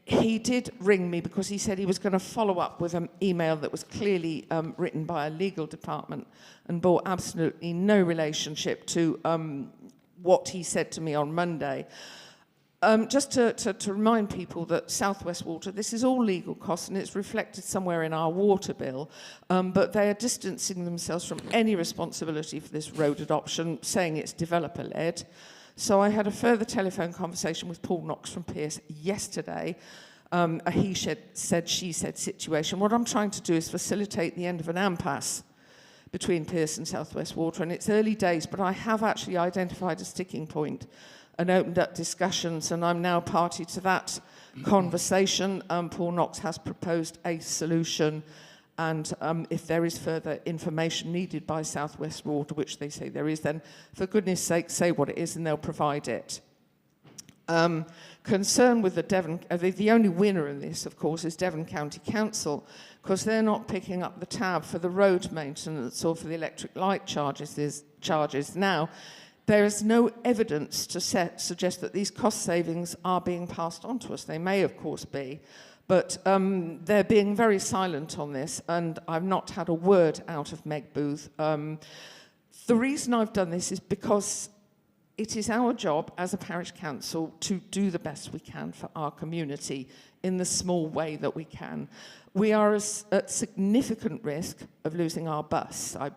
He did ring me because he said he was going to follow up with an email that was clearly written by a legal department and bore absolutely no relationship to what he said to me on Monday. Just to remind people that Southwest Water, this is all legal costs and it's reflected somewhere in our water bill, but they are distancing themselves from any responsibility for this road adoption, saying it's developer-led. So I had a further telephone conversation with Paul Knox from Pierce yesterday, a he said, she said situation. What I'm trying to do is facilitate the end of an impasse between Pierce and Southwest Water, and it's early days, but I have actually identified a sticking point and opened up discussions, and I'm now party to that conversation. Paul Knox has proposed a solution, and if there is further information needed by Southwest Water, which they say there is, then for goodness sake, say what it is and they'll provide it. Concern with the Devon, the only winner in this, of course, is Devon County Council, because they're not picking up the tab for the road maintenance or for the electric light charges. Now, there is no evidence to suggest that these cost savings are being passed on to us. They may, of course, be, but they're being very silent on this, and I've not had a word out of Meg Booth. The reason I've done this is because it is our job as a parish council to do the best we can for our community in the small way that we can. We are at significant risk of losing our bus. I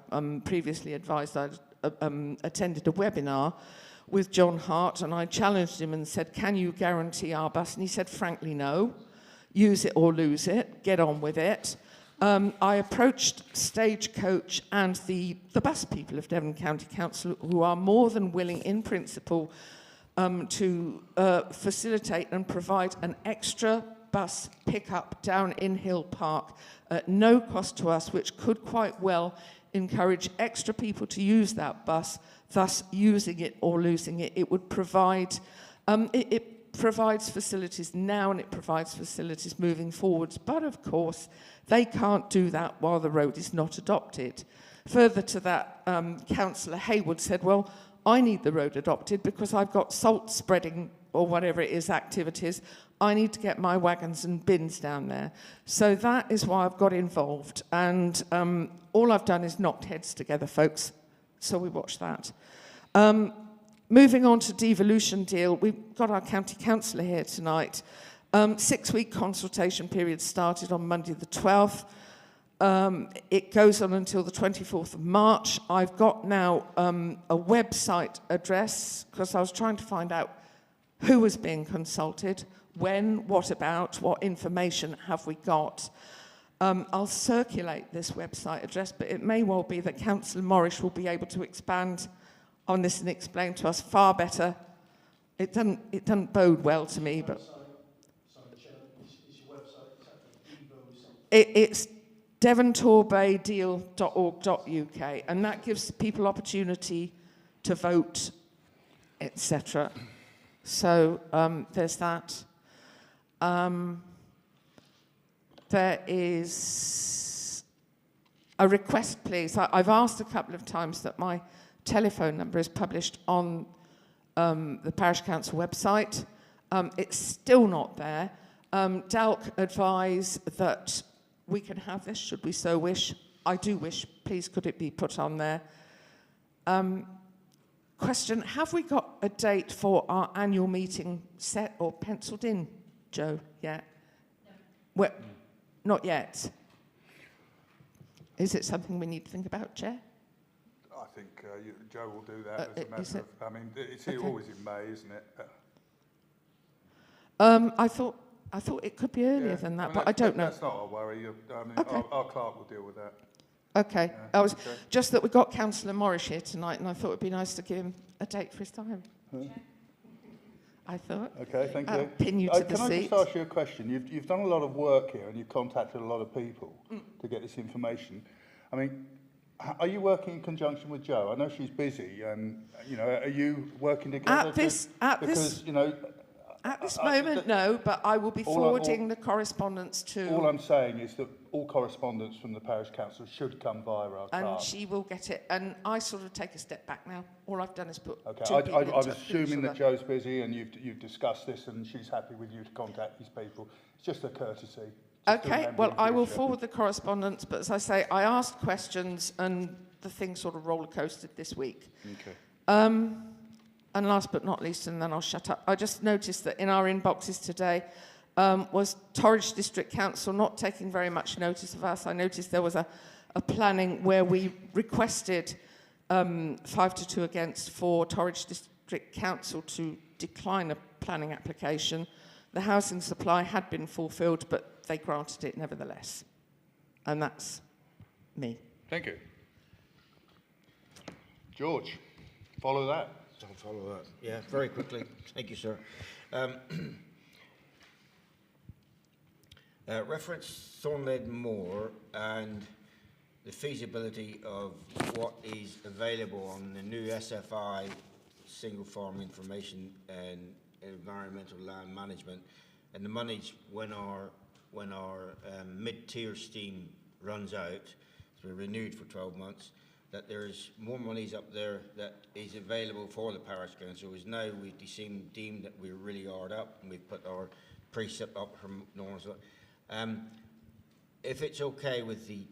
previously advised I'd attended a webinar with John Hart, and I challenged him and said, can you guarantee our bus? And he said, frankly, no. Use it or lose it. Get on with it. I approached Stagecoach and the bus people of Devon County Council, who are more than willing, in principle, to facilitate and provide an extra bus pickup down in Hill Park at no cost to us, which could quite well encourage extra people to use that bus, thus using it or losing it. It would provide It provides facilities now and it provides facilities moving forwards. But of course, they can't do that while the road is not adopted. Further to that, Councillor Hayward said, well, I need the road adopted because I've got salt spreading or whatever it is activities. I need to get my wagons and bins down there. So that is why I've got involved. And all I've done is knocked heads together, folks. So we watch that. Moving on to devolution deal, we've got our county councillor here tonight. 6-week consultation period started on Monday the 12th. It goes on until the 24th of March. I've got now a website address because I was trying to find out who was being consulted, when, what about, what information have we got. I'll circulate this website address, but it may well be that Councillor Morris will be able to expand on this and explain to us far better. It doesn't bode well to me, but it's devontorbeydeal.org.uk, and that gives people opportunity to vote, etc. So there's that. There is a request, please. I've asked a couple of times that my telephone number is published on the Parish Council website. It's still not there. DALC advise that we can have this, should we so wish. I do wish, please could it be put on there. Question, have we got a date for our annual meeting set or penciled in, Joe, yet? No. Well, not yet. Is it something we need to think about, Chair? I think Joe will do that as a matter of, I mean, it's always in May, isn't it? I thought it could be earlier than that, but I don't know. That's not our worry. Our clerk will deal with that. Okay. Just that we got Councillor Morris here tonight, and I thought it'd be nice to give him a date for his time. I thought. Okay, thank you. I'll pin you to the seat. Can I just ask you a question? You've done a lot of work here, and you've contacted a lot of people to get this information. I mean, are you working in conjunction with Jo? I know she's busy, and are you working together? At this moment, no, but I will be forwarding the correspondence to... All I'm saying is that all correspondence from the Parish Council should come via our clerk. And she will get it. And I sort of take a step back now. All I've done is put okay. two people I was assuming that Jo's busy and you've discussed this and she's happy with you to contact these people. It's just a courtesy. Okay, well, I will forward the correspondence, but as I say, I asked questions and the thing sort of roller coasted this week. Okay. And last but not least, and then I'll shut up, I just noticed that in our inboxes today was Torridge District Council not taking very much notice of us. I noticed there was a planning where we requested 5-2 against for Torridge District Council to decline a planning application. The housing supply had been fulfilled, but they granted it nevertheless. And that's me. Thank you. George, follow that. I'll follow that. Yeah, very quickly. Thank you, sir. Reference Thornlead Moor and the feasibility of what is available on the new SFI, Single Farm Information and Environmental Land Management, and the monies when our mid-tier scheme runs out, it's been renewed for 12 months, that there's more monies up there that is available for the Parish Council. Is now we've deemed that we're really hard up and we've put our precept up from norms. If it's okay with the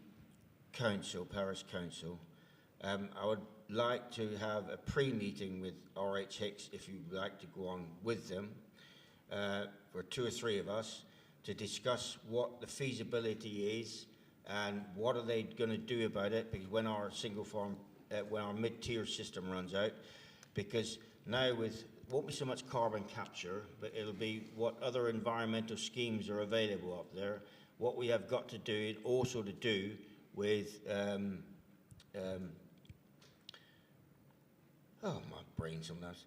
council, Parish Council, I would like to have a pre-meeting with RH Hicks if you'd like to go on with them, for 2 or 3 of us, to discuss what the feasibility is and what are they going to do about it, because when our single farm, when our mid-tier system runs out, because now won't be so much carbon capture, but it'll be what other environmental schemes are available up there, what we have got to do, and also to do with, oh, my brain sometimes,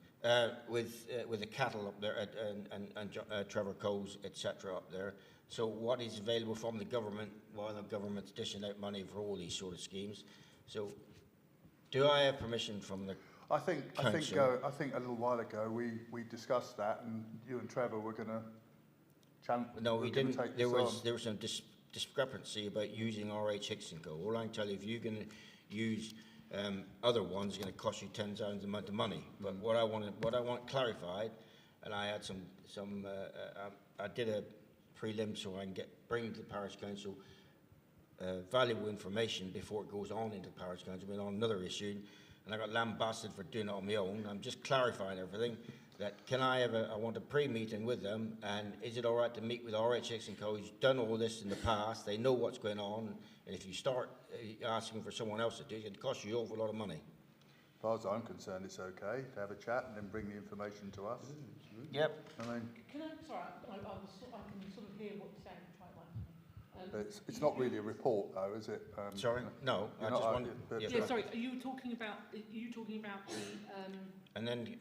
with the cattle up there and Trevor Coles, etc. up there. So what is available from the government while the government's dishing out money for all these sort of schemes? So do I have permission from the I think a little while ago we discussed that, and you and Trevor were going to challenge. No, we didn't. Take There this was some discrepancy about using RH Hicks and Co. All I can tell you, if you're going to use other ones, it's going to cost you 10,000 amount of money. But what I want clarified, and I had I did a prelim so I can bring to the parish council valuable information before it goes on into the parish council. We're on another issue, and I got lambasted for doing it on my own. I'm just clarifying everything. That I want a pre-meeting with them, and is it all right to meet with RH Hicks and Co. who's done all this in the past? They know what's going on, and if you start asking for someone else to do it, it costs you an awful lot of money. As far as I'm concerned, it's okay to have a chat and then bring the information to us. Yep. I mean, Sorry, I can sort of hear what you're saying. Try that. it's not really a report, though, is it? Sorry, no. I just wanted. Yeah, sorry. Are you talking about the and then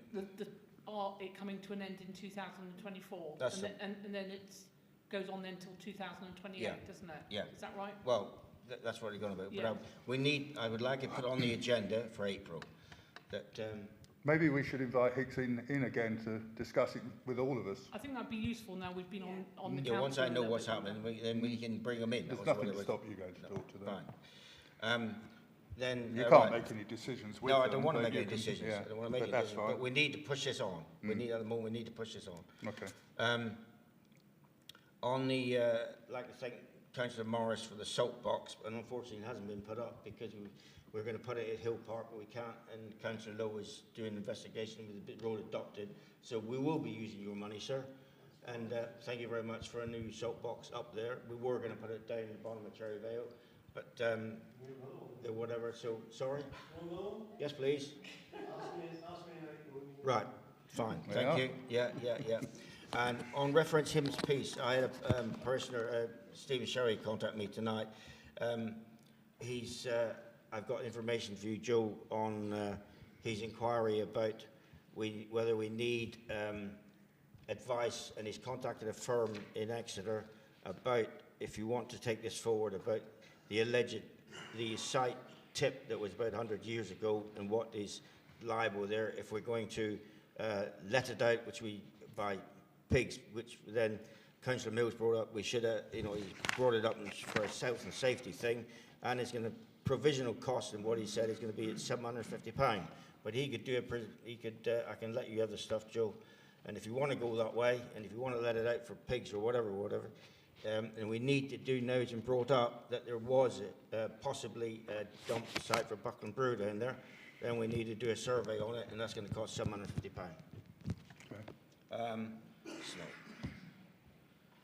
it coming to an end in 2024? That's and then it goes on then till 2028, doesn't it? Yeah. Is that right? Well, that's what you're going about. Yeah. But I would like it put on the agenda for April. That. Maybe we should invite Hicks in again to discuss it with all of us. I think that'd be useful now we've been on the council. Once I know what's happening, then we can bring them in. There's nothing to stop you going to talk to them. Fine. Then you can't make any decisions with them. No, I don't want to make any decisions. Yeah, I don't want to make any decisions. But we need to push this on. We need to push this on. Okay. On the, like I think, Councillor Morris for the soapbox, and unfortunately it hasn't been put up because we're going to put it at Hill Park, but we can't, and Councillor Lowe is doing an investigation with the road adopted. So we will be using your money, sir. And thank you very much for a new soapbox up there. We were going to put it down at the bottom of Cherry Vale, but whatever. So, sorry? Yes, please. Right, fine. Thank you. Yeah. And on reference hymns piece, I had a parishioner, Stephen Sherry, contact me tonight. I've got information for you, Joe, on his inquiry about whether we need advice, and he's contacted a firm in Exeter about, if you want to take this forward, about the site tip that was about 100 years ago and what is liable there if we're going to let it out, which we by pigs, which then Councillor Mills brought up. We should, he brought it up for a health and safety thing, and it's going to provisional cost, and what he said is going to be at £750. But he could do I can let you have the stuff, Joe. And if you want to go that way, and if you want to let it out for pigs or whatever, and we need to do now, it's been brought up that there was possibly a dump site for Buckland Brewer down there, then we need to do a survey on it, and that's going to cost £750. Okay.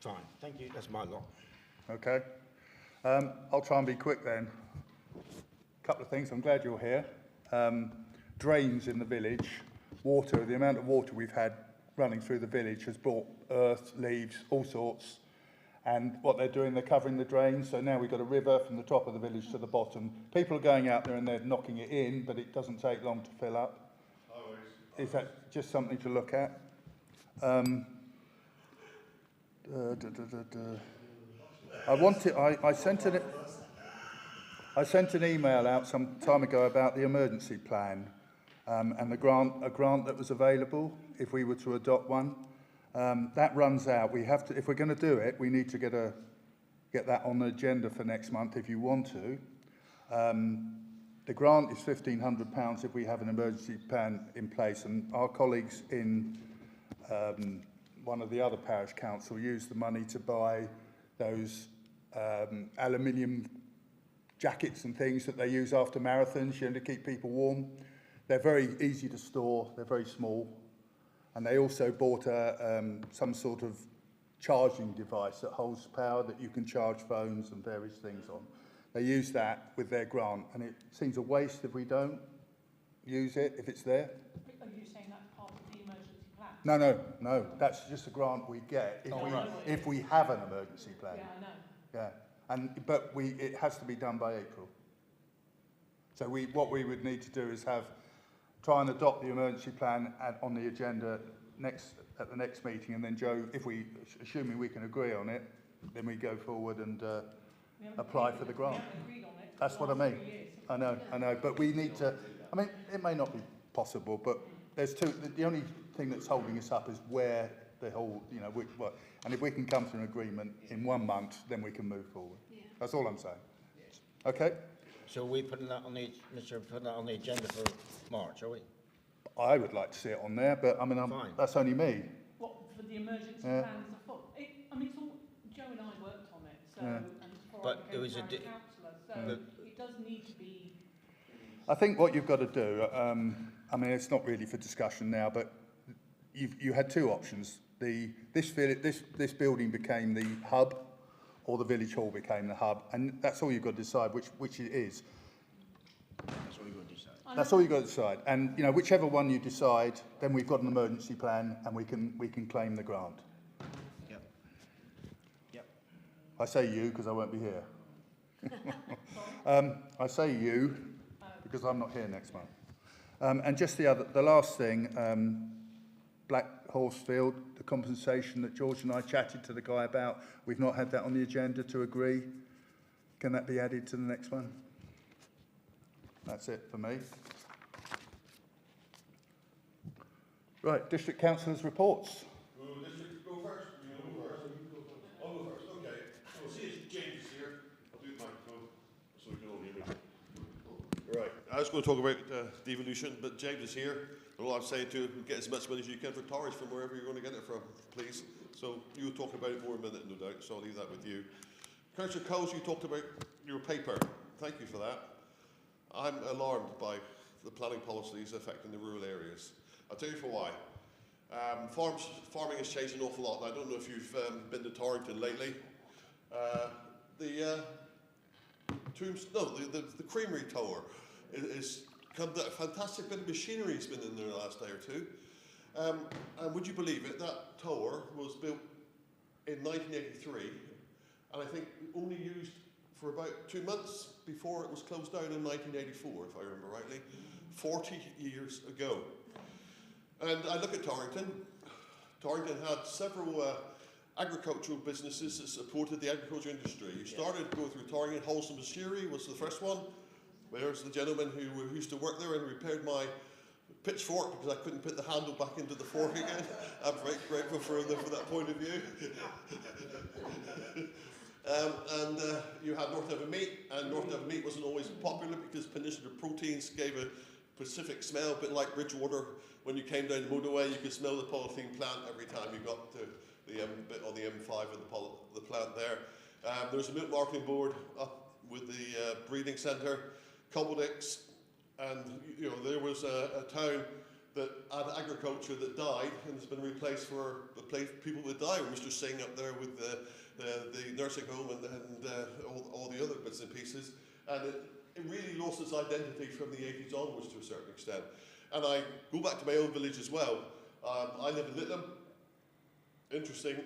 Fine, thank you, that's my lot. Okay. I'll try and be quick then. A couple of things, I'm glad you're here. Drains in the village, water, the amount of water we've had running through the village has brought earth, leaves, all sorts. And what they're doing, they're covering the drains. So now we've got a river from the top of the village to the bottom. People are going out there and they're knocking it in, but it doesn't take long to fill up. Is that just something to look at? I sent an email out some time ago about the emergency plan and a grant that was available if we were to adopt one. That runs out. We have to, if we're going to do it, we need to get that on the agenda for next month if you want to. The grant is £1,500 if we have an emergency plan in place, and our colleagues in one of the other parish council use the money to buy those aluminium jackets and things that they use after marathons, to keep people warm. They're very easy to store, they're very small. And they also bought some sort of charging device that holds power that you can charge phones and various things on. They use that with their grant, and it seems a waste if we don't use it, if it's there. Are you saying that's part of the emergency plan? No, that's just a grant we get if we have an emergency plan. Yeah, I know. Yeah, but it has to be done by April. So what we would need to do is try and adopt the emergency plan on the agenda at the next meeting, and then Joe, assuming we can agree on it, then we go forward and apply for the grant. That's what I mean. I know, but we need to. I mean, it may not be possible. But there's two. The only thing that's holding us up is where the whole, you know, and if we can come to an agreement in 1 month, then we can move forward. Yeah. That's all I'm saying. Okay. So we putting that on the, Mr. putting that on the agenda for March, are we? I would like to see it on there, but I mean, Fine. that's only me. What, for the emergency Yeah. plans are full? I mean, it's all, Joe and I worked on it, so, Yeah. and before But I there became was a town councillor, so it does need to be. I think what you've got to do, I mean, it's not really for discussion now, but you had two options. This building became the hub, or the village hall became the hub, and that's all you've got to decide which it is. That's what we've got to decide. That's all you've got to decide. And you know, whichever one you decide, then we've got an emergency plan, and we can claim the grant. Yep. Yep. I say you because I won't be here. I say you because I'm not here next month. And just the last thing, Black Horse Field, the compensation that George and I chatted to the guy about, we've not had that on the agenda to agree. Can that be added to the next one? That's it for me. Right, District Councillors' reports. District, go first. You go first. I'll go first. Okay. I'll see if James is here. I'll do the microphone so we can all hear me. Right. I was going to talk about devolution, but James is here. And all I'm saying to him, get as much money as you can for towers from wherever you're going to get it from, please. So you'll talk about it more in a minute, no doubt. So I'll leave that with you. Councillor Coles, you talked about your paper. Thank you for that. I'm alarmed by the planning policies affecting the rural areas. I'll tell you for why. Farming has changed an awful lot, and I don't know if you've been to Torrington lately. The creamery tower is come to a fantastic bit of machinery has been in there the last day or two. And would you believe it, that tower was built in 1983, and I think only used for about 2 months before it was closed down in 1984, if I remember rightly, 40 years ago. And I look at Torrington. Torrington had several agricultural businesses that supported the agriculture industry. You started going through Torrington. Wholesome Machinery was the first one. There's the gentleman who used to work there and repaired my pitchfork because I couldn't put the handle back into the fork again. I'm very grateful for that point of view. And you had North Devon Meat, and North Devon Meat wasn't always popular because Peninsula Proteins gave a specific smell, a bit like Bridgewater. When you came down the motorway, you could smell the polythene plant every time you got to the bit on the M5 and the plant there. There was a milk marketing board up with the breeding centre, Cobbledix, and you know there was a town that had agriculture that died and has been replaced for the people that died. Mr. Singh up there with the nursing home and all the other bits and pieces, and it really lost its identity from the 80s onwards to a certain extent. And I go back to my own village as well. I live in Littleham. Interesting,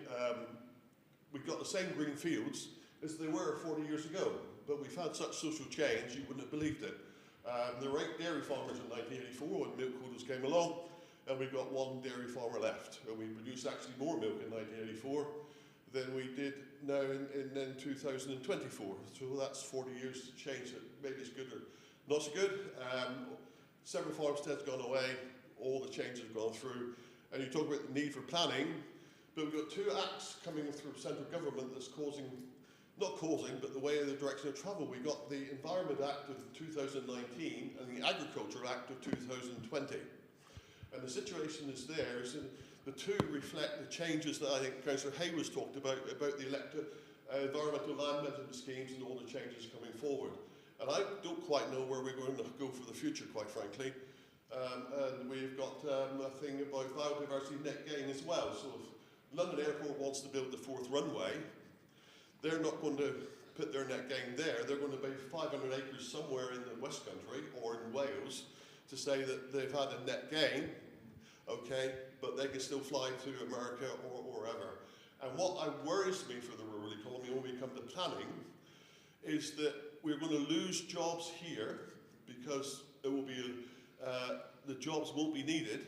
we've got the same green fields as they were 40 years ago, but we've had such social change you wouldn't have believed it. There were 8 dairy farmers in 1984 when milk quotas came along, and we've got 1 dairy farmer left. And we produced actually more milk in 1984 than we did now in 2024. So that's 40 years change that maybe it's good or not so good. Several farmsteads gone away, all the changes have gone through, and you talk about the need for planning, but we've got 2 acts coming through central government that's but the way of the direction of travel. We've got the Environment Act of 2019 and the Agriculture Act of 2020. And the situation is there, is the 2 reflect the changes that I think Councillor Hayes talked about the environmental land management schemes and all the changes coming forward. And I don't quite know where we're going to go for the future, quite frankly. And we've got a thing about biodiversity net gain as well. So if London Airport wants to build the 4th runway, they're not going to put their net gain there. They're going to buy 500 acres somewhere in the West Country or in Wales to say that they've had a net gain, okay, but they can still fly to America or wherever. And what worries me for the rural economy when we come to planning is that we're going to lose jobs here because there will be the jobs won't be needed,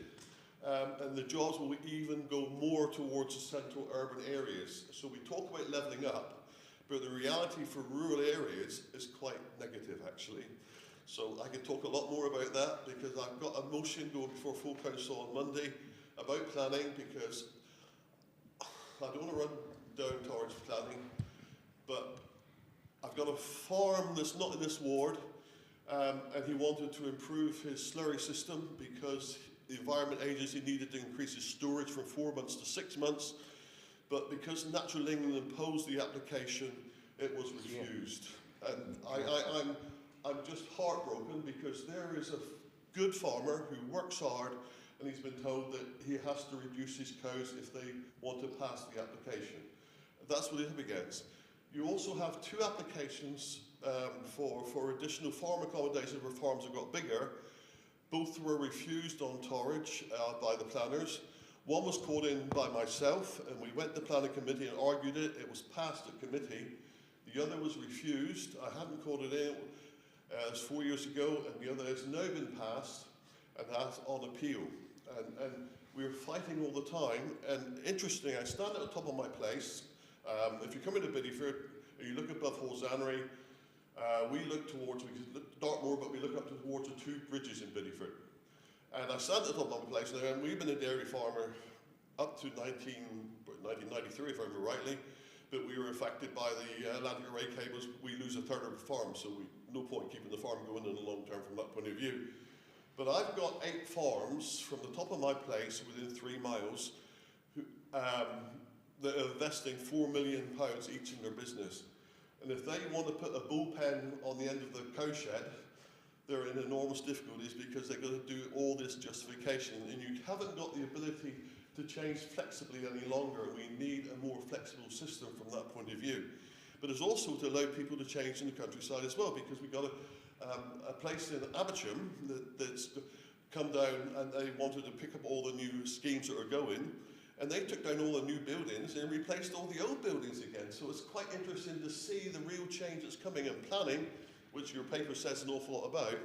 and the jobs will even go more towards the central urban areas. So we talk about levelling up, but the reality for rural areas is quite negative actually. So I can talk a lot more about that because I've got a motion going before full council on Monday about planning, because I don't want to run down towards planning, but I've got a farm that's not in this ward, and he wanted to improve his slurry system because the Environment Agency needed to increase his storage from 4 months to 6 months, but because Natural England imposed the application, it was refused. And I'm just heartbroken because there is a good farmer who works hard, and he's been told that he has to reduce his cows if they want to pass the application. That's what he's up against. You also have 2 applications for additional farm accommodation where farms have got bigger. Both were refused on Torridge by the planners. One was called in by myself, and we went to the planning committee and argued it. It was passed at committee. The other was refused. I hadn't called it in. It was 4 years ago, and the other has now been passed, and that's on appeal. And we're fighting all the time. And interesting, I stand at the top of my place. If you come into Biddyford, and you look above Holzannery, we look towards, we can look Dartmoor, but we look up towards the 2 bridges in Biddyford. And I stand at the top of my place now, and we've been a dairy farmer up to 1993, if I remember rightly, but we were affected by the Atlantic Array cables. We lose a third of the farm, so no point keeping the farm going in the long term from that point of view. But I've got 8 farms from the top of my place within 3 miles who, that are investing £4 million each in their business. And if they want to put a bullpen on the end of the cow shed, they're in enormous difficulties because they've got to do all this justification, and you haven't got the ability to change flexibly any longer. We need a more flexible system from that point of view. But it's also to allow people to change in the countryside as well, because we've got a place in Abercham that's come down, and they wanted to pick up all the new schemes that are going, and they took down all the new buildings and replaced all the old buildings again. So it's quite interesting to see the real change that's coming in planning, which your paper says an awful lot about.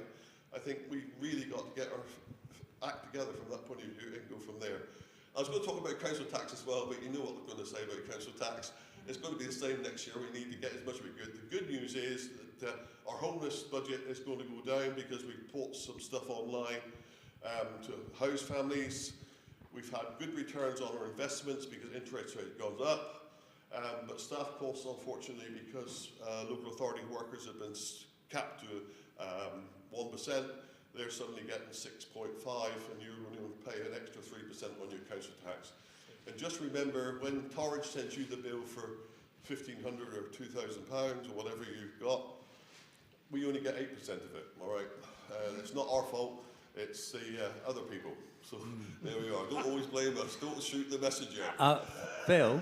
I think we've really got to get our act together from that point of view and go from there. I was going to talk about council tax as well, but you know what I'm going to say about council tax. It's going to be the same next year. We need to get as much as we could. The good news is that our homeless budget is going to go down because we've bought some stuff online to house families. We've had good returns on our investments because interest rate goes up. But staff costs, unfortunately, because local authority workers have been capped to 1%, they're suddenly getting 6.5, and you're going to pay an extra 3% on your council tax. And just remember, when Torridge sends you the bill for £1,500 or £2,000 or whatever you've got, we only get 8% of it, all right? It's not our fault, it's the other people. So there we are. Don't always blame us. Don't shoot the messenger. Phil?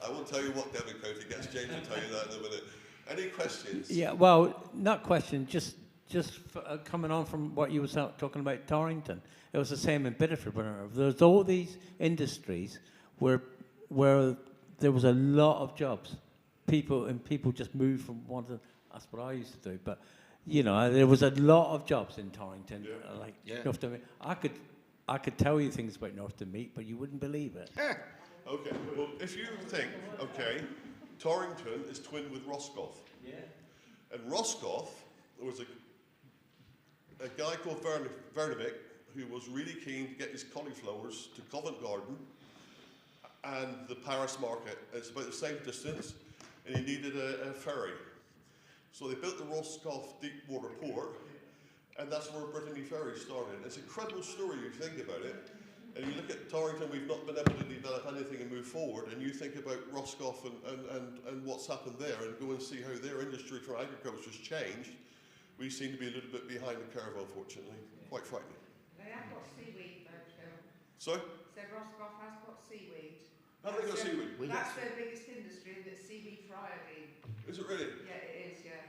I won't tell you what Devon County gets. James will tell you that in a minute. Any questions? Yeah, well, not question, just coming on from what you were talking about Torrington. It was the same in Bideford. There's all these industries where there was a lot of jobs. People just moved from one to, that's what I used to do. But, you know, there was a lot of jobs in Torrington. Northern Meat. I could tell you things about Northern Meat, but you wouldn't believe it. Okay, well, if you think, okay, Torrington is twinned with Roscoff. Yeah. And Roscoff, there was a guy called Vernovic who was really keen to get his cauliflowers to Covent Garden and the Paris market. It's about the same distance, and he needed a ferry. So they built the Roscoff deep water port, and that's where Brittany Ferry started. It's an incredible story if you think about it. And you look at Torrington, we've not been able to develop anything and move forward, and you think about Roscoff and what's happened there, and go and see how their industry for agriculture has changed. We seem to be a little bit behind the curve, unfortunately. Quite frightening. They have got seaweed, though, Phil. Sorry? So Roscoff has got seaweed. Have they got seaweed? That's their biggest industry, and it's seaweed fried. Is it really? Yeah, it is, yeah.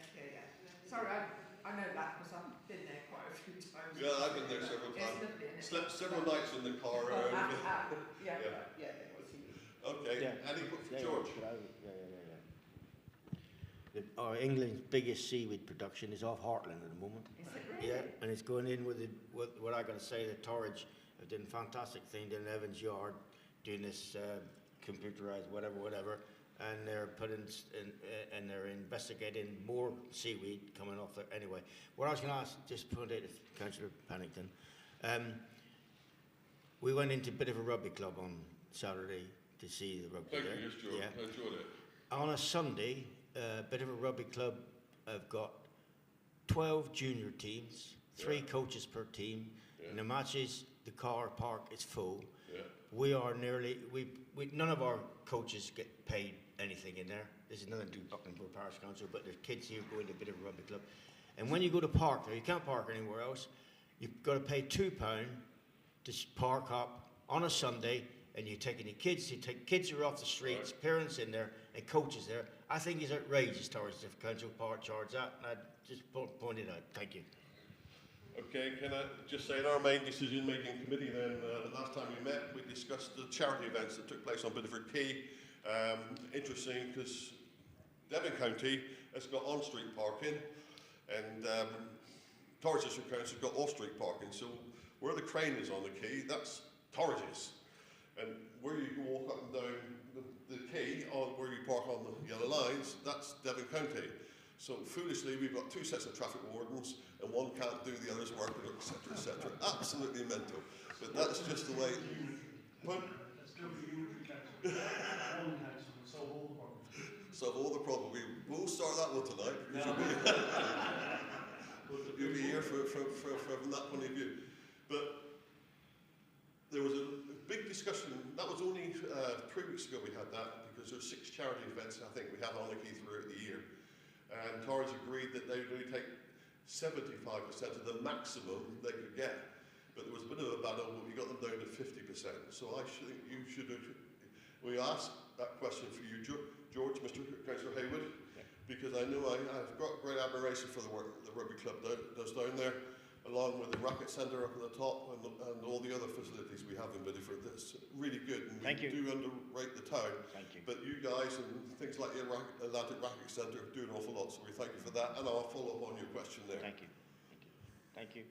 Sorry, I know that because I've been there quite a few times. Yeah, I've been there several times. It's lovely, isn't it? Slept several nights in the car. Yeah. Okay, any for George? England's biggest seaweed production is off Heartland at the moment. Is it really? Yeah, and it's going in with what I got to say, the Torridge have done a fantastic thing down in Evans Yard, doing this computerized whatever, and they're and they're investigating more seaweed coming off there. Anyway, what I was going to ask, just point out to Councillor Pennington, we went into a bit of a rugby club on Saturday to see the rugby Thank there. you, yes, George. Yeah. I enjoyed it. On a Sunday, a bit of a rugby club have got 12 junior teams, 3 coaches per team. In the matches, the car park is full. Yeah. We are nearly, none of our coaches get paid anything in there. This is nothing to do with Buckland Parish Council, but there's kids here going to a bit of a rugby club. And when you go to park there, you can't park anywhere else. You've got to pay £2 to park up on a Sunday, and you take any kids, kids who are off the streets, parents in there, and coaches there. I think it's outrageous towards the council part charge that, and I just point it out. Thank you. Okay, can I just say in our main decision-making committee then, the last time we met, we discussed the charity events that took place on Bideford Quay. Interesting because Devon County has got on-street parking and Torridge District Council has got off-street parking. So where the crane is on the quay, that's Torridge's. And where you can walk up and down the quay, where you park on the yellow lines, that's Devon County. So foolishly, we've got 2 sets of traffic wardens, and one can't do the other's work, etc., etc. Absolutely mental. But that's just the way. Solve all the problems. We won't start that one tonight. You'll be here from that point of view. But there was a big discussion. That was only 3 weeks ago we had that, because there's 6 charity events I think we had on the quay throughout the year. And Torridge agreed that they would only take 75% of the maximum they could get. But there was a bit of a battle, but we got them down to 50%. So I think you should have, we asked that question for you, George, Mr. Councillor Haywood, because I know I've got great admiration for the work that the rugby club does down there, along with the racket centre up at the top and all the other facilities we have in Bideford. That's really good, and we do underrate the town. Thank you. But you guys and things like the Atlantic Racket Centre do an awful lot, so we thank you for that, and I'll follow up on your question there. Thank you. Thank you.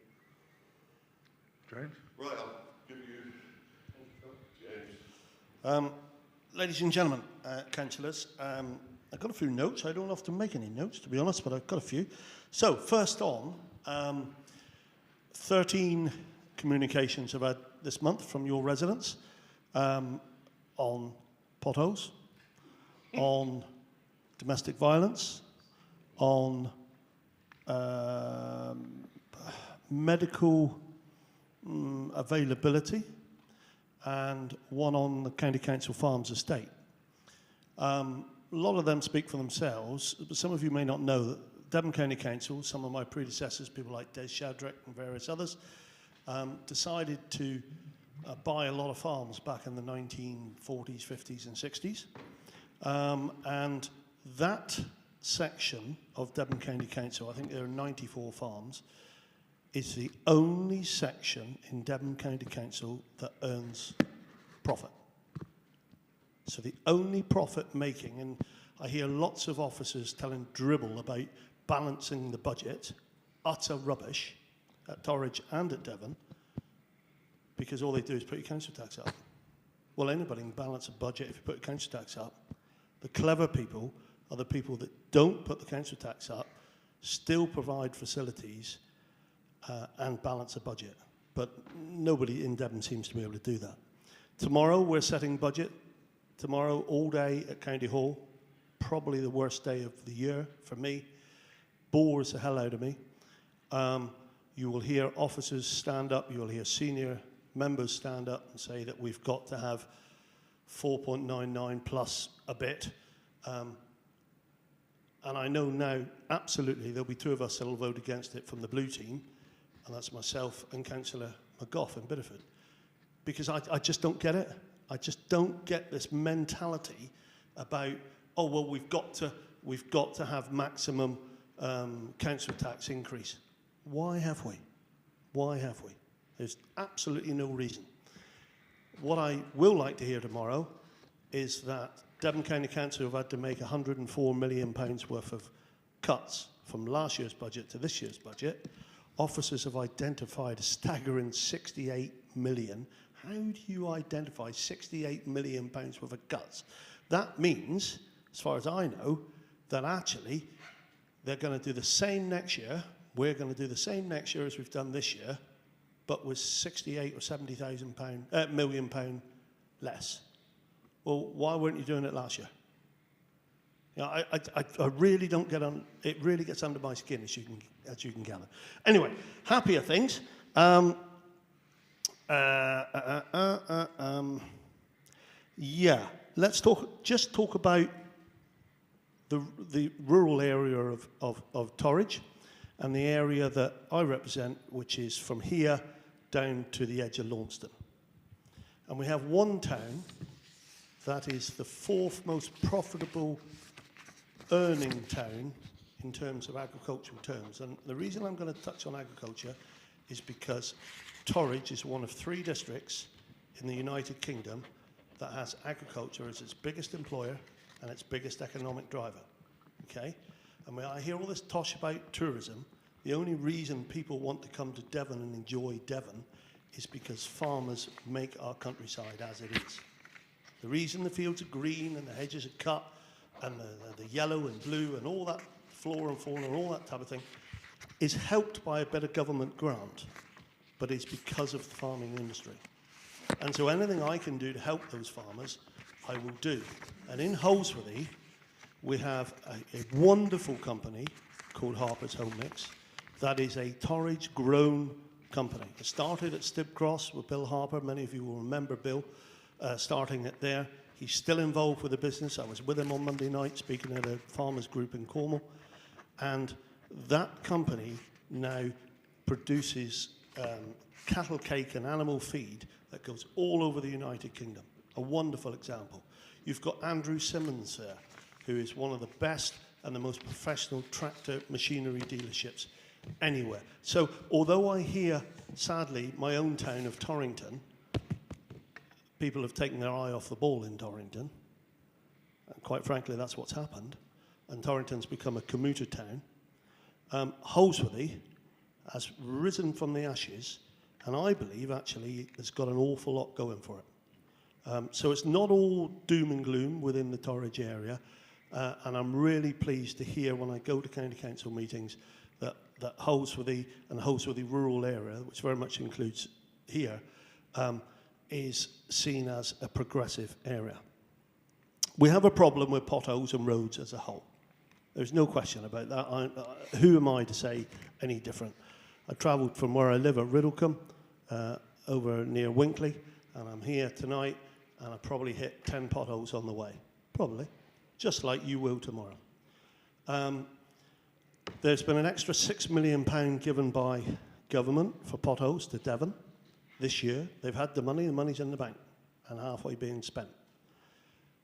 James? Right, I'll give you James. Ladies and gentlemen, councillors, I've got a few notes. I don't often make any notes, to be honest, but I've got a few. So, first on, 13 communications I've had this month from your residents on potholes, on domestic violence, on medical availability, and one on the County Council Farms estate. A lot of them speak for themselves, but some of you may not know that Devon County Council, some of my predecessors, people like Des Shadrack and various others, decided to buy a lot of farms back in the 1940s, 50s and 60s. And that section of Devon County Council, I think there are 94 farms, is the only section in Devon County Council that earns profit. So the only profit making, and I hear lots of officers telling dribble about balancing the budget, utter rubbish at Torridge and at Devon, because all they do is put your council tax up. Well, anybody can balance a budget if you put your council tax up. The clever people are the people that don't put the council tax up, still provide facilities, and balance a budget. But nobody in Devon seems to be able to do that. Tomorrow, we're setting budget. Tomorrow, all day at County Hall. Probably the worst day of the year for me. Bores the hell out of me. You will hear officers stand up. You will hear senior members stand up and say that we've got to have 4.99 plus a bit. And I know now, absolutely, there'll be 2 of us that will vote against it from the blue team, and that's myself and Councillor McGough in Bideford. Because I just don't get it. I just don't get this mentality about, oh, well, we've got to have maximum council tax increase. Why have we? Why have we? There's absolutely no reason. What I will like to hear tomorrow is that Devon County Council have had to make £104 million worth of cuts from last year's budget to this year's budget. Officers have identified a staggering 68 million. How do you identify 68 million pounds worth of cuts? That means as far as I know, that actually they're going to do the same next year. We're going to do the same next year as we've done this year, but with 68 or 70,000 million pound less. Well, why weren't you doing it last year? You know, I really don't get on. It really gets under my skin, as you can gather. Anyway, happier things. Yeah, let's talk about the rural area of Torridge and the area that I represent, which is from here down to the edge of Launceston. And we have one town that is the fourth most profitable earning town in terms of agricultural terms. And the reason I'm going to touch on agriculture is because Torridge is one of 3 districts in the United Kingdom that has agriculture as its biggest employer and its biggest economic driver. Okay? And when I hear all this tosh about tourism, the only reason people want to come to Devon and enjoy Devon is because farmers make our countryside as it is. The reason the fields are green and the hedges are cut and the yellow and blue and all that flora and fauna and all that type of thing is helped by a better government grant, but it's because of the farming industry. And so anything I can do to help those farmers, I will do. And in Holsworthy, we have a wonderful company called Harper's Home Mix that is a Torridge-grown company. It started at Stibcross with Bill Harper. Many of you will remember Bill starting it there. He's still involved with the business. I was with him on Monday night speaking at a farmers group in Cornwall. And that company now produces cattle cake and animal feed that goes all over the United Kingdom. A wonderful example. You've got Andrew Simmons there, who is one of the best and the most professional tractor machinery dealerships anywhere. So although I hear, sadly, my own town of Torrington, people have taken their eye off the ball in Torrington, and quite frankly, that's what's happened, and Torrington's become a commuter town. Holsworthy has risen from the ashes, and I believe actually has got an awful lot going for it. So it's not all doom and gloom within the Torridge area, and I'm really pleased to hear when I go to county council meetings that Holsworthy and the Holsworthy rural area, which very much includes here, is seen as a progressive area. We have a problem with potholes and roads as a whole. There's no question about that. Who am I to say any different? I travelled from where I live at Riddlecombe over near Winkley, and I'm here tonight, and I probably hit 10 potholes on the way. Probably. Just like you will tomorrow. There's been an extra £6 million given by government for potholes to Devon this year. They've had the money's in the bank, and halfway being spent.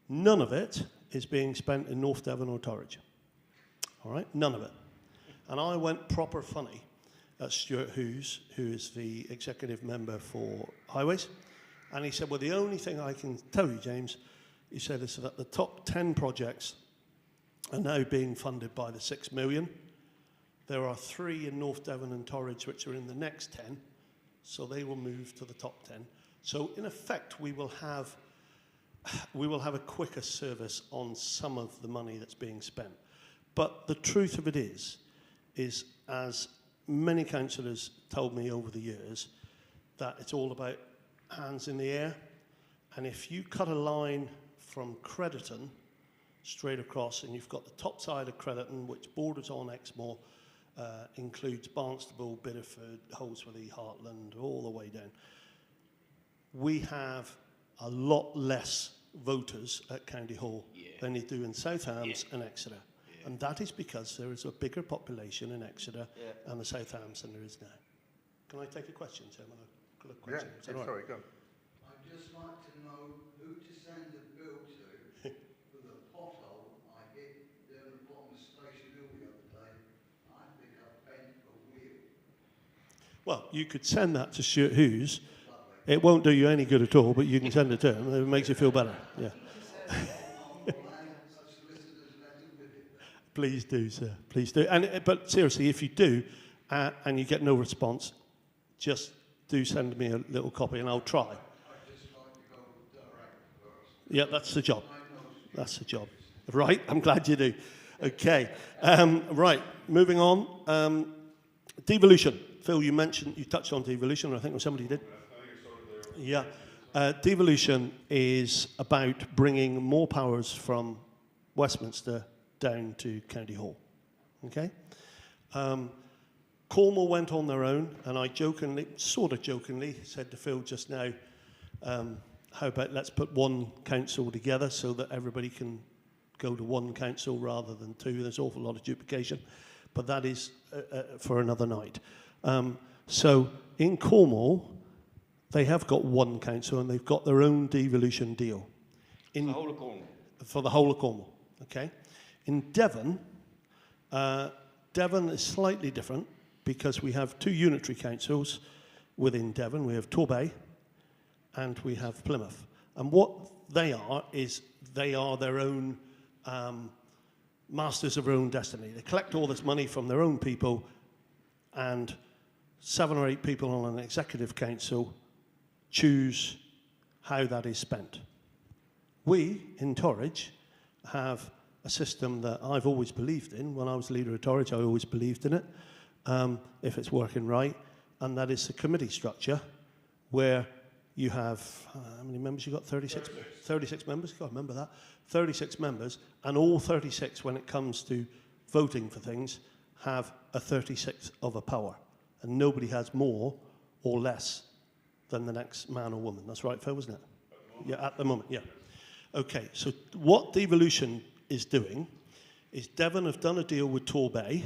None of it is being spent in North Devon or Torridge. All right? None of it. And I went proper funny at Stuart Hughes, who is the executive member for Highways, and he said, well, the only thing I can tell you, James, he said, is that the top 10 projects are now being funded by the 6 million. There are 3 in North Devon and Torridge which are in the next 10, so they will move to the top 10. So in effect, we will have a quicker service on some of the money that's being spent. But the truth of it is as many councillors told me over the years, that it's all about hands in the air. And if you cut a line from Crediton straight across, and you've got the top side of Crediton, which borders on Exmoor, includes Barnstable, Biddeford, Holsworthy, Heartland, all the way down. We have a lot less voters at County Hall than you do in South Hams and Exeter. And that is because there is a bigger population in Exeter and the South Hams than there is now. Can I take a question, Chairman? Sorry, go on. I'd just like to know who to send the bill to for the pothole I hit down the bottom of Station Hill the other day. I think I bent a wheel. Well, you could send that to Stuart Hughes. It won't do you any good at all, but you can send it to him. It makes you feel better. Yeah. Please do, sir. Please do. But seriously, if you do, and you get no response, just do send me a little copy, and I'll try. I'd just like to go direct first. Yeah, that's the job. That's the job. Right, I'm glad you do. Okay, right, moving on. Devolution. Phil, you touched on devolution, I think somebody did. Yeah. Devolution is about bringing more powers from Westminster down to County Hall. Okay? Cornwall went on their own, and I sort of jokingly, said to Phil just now, how about let's put one council together so that everybody can go to one council rather than two. There's an awful lot of duplication, but that is for another night. So in Cornwall, they have got one council and they've got their own devolution deal. For the whole of Cornwall? For the whole of Cornwall, okay? In Devon, Devon is slightly different because we have two unitary councils within Devon. We have Torbay and we have Plymouth. And what they are is they are their own masters of their own destiny. They collect all this money from their own people, and 7 or 8 people on an executive council choose how that is spent. We, in Torridge, have a system that I've always believed in. When I was leader of Torridge, I always believed in it, if it's working right, and that is a committee structure where you have, how many members you got? 36? 36 members, God, remember that. 36 members, and all 36, when it comes to voting for things, have a 36th of a power. And nobody has more or less than the next man or woman. That's right, Phil, wasn't it? Yeah, at the moment, yeah. Okay, so what devolution is doing is Devon have done a deal with Torbay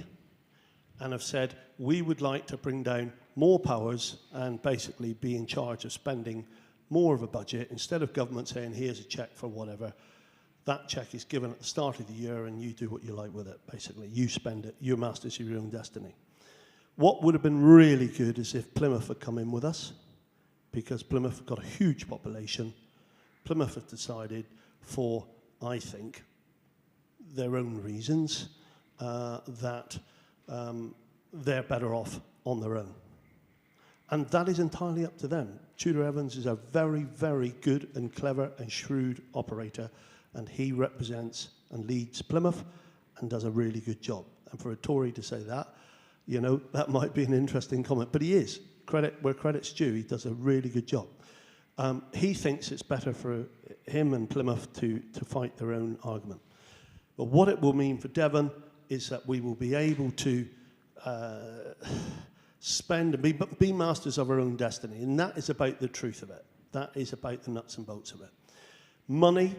and have said, we would like to bring down more powers and basically be in charge of spending more of a budget. Instead of government saying, here's a cheque for whatever, that cheque is given at the start of the year and you do what you like with it, basically. You spend it, you're masters of your own destiny. What would have been really good is if Plymouth had come in with us, because Plymouth have got a huge population. Plymouth have decided for, I think, their own reasons, that they're better off on their own. And that is entirely up to them. Tudor Evans is a very, very good and clever and shrewd operator, and he represents and leads Plymouth and does a really good job. And for a Tory to say that, you know, that might be an interesting comment, but he is. Credit where credit's due, he does a really good job. He thinks it's better for him and Plymouth to fight their own argument. But what it will mean for Devon is that we will be able to spend and be masters of our own destiny, and that is about the truth of it. That is about the nuts and bolts of it. Money,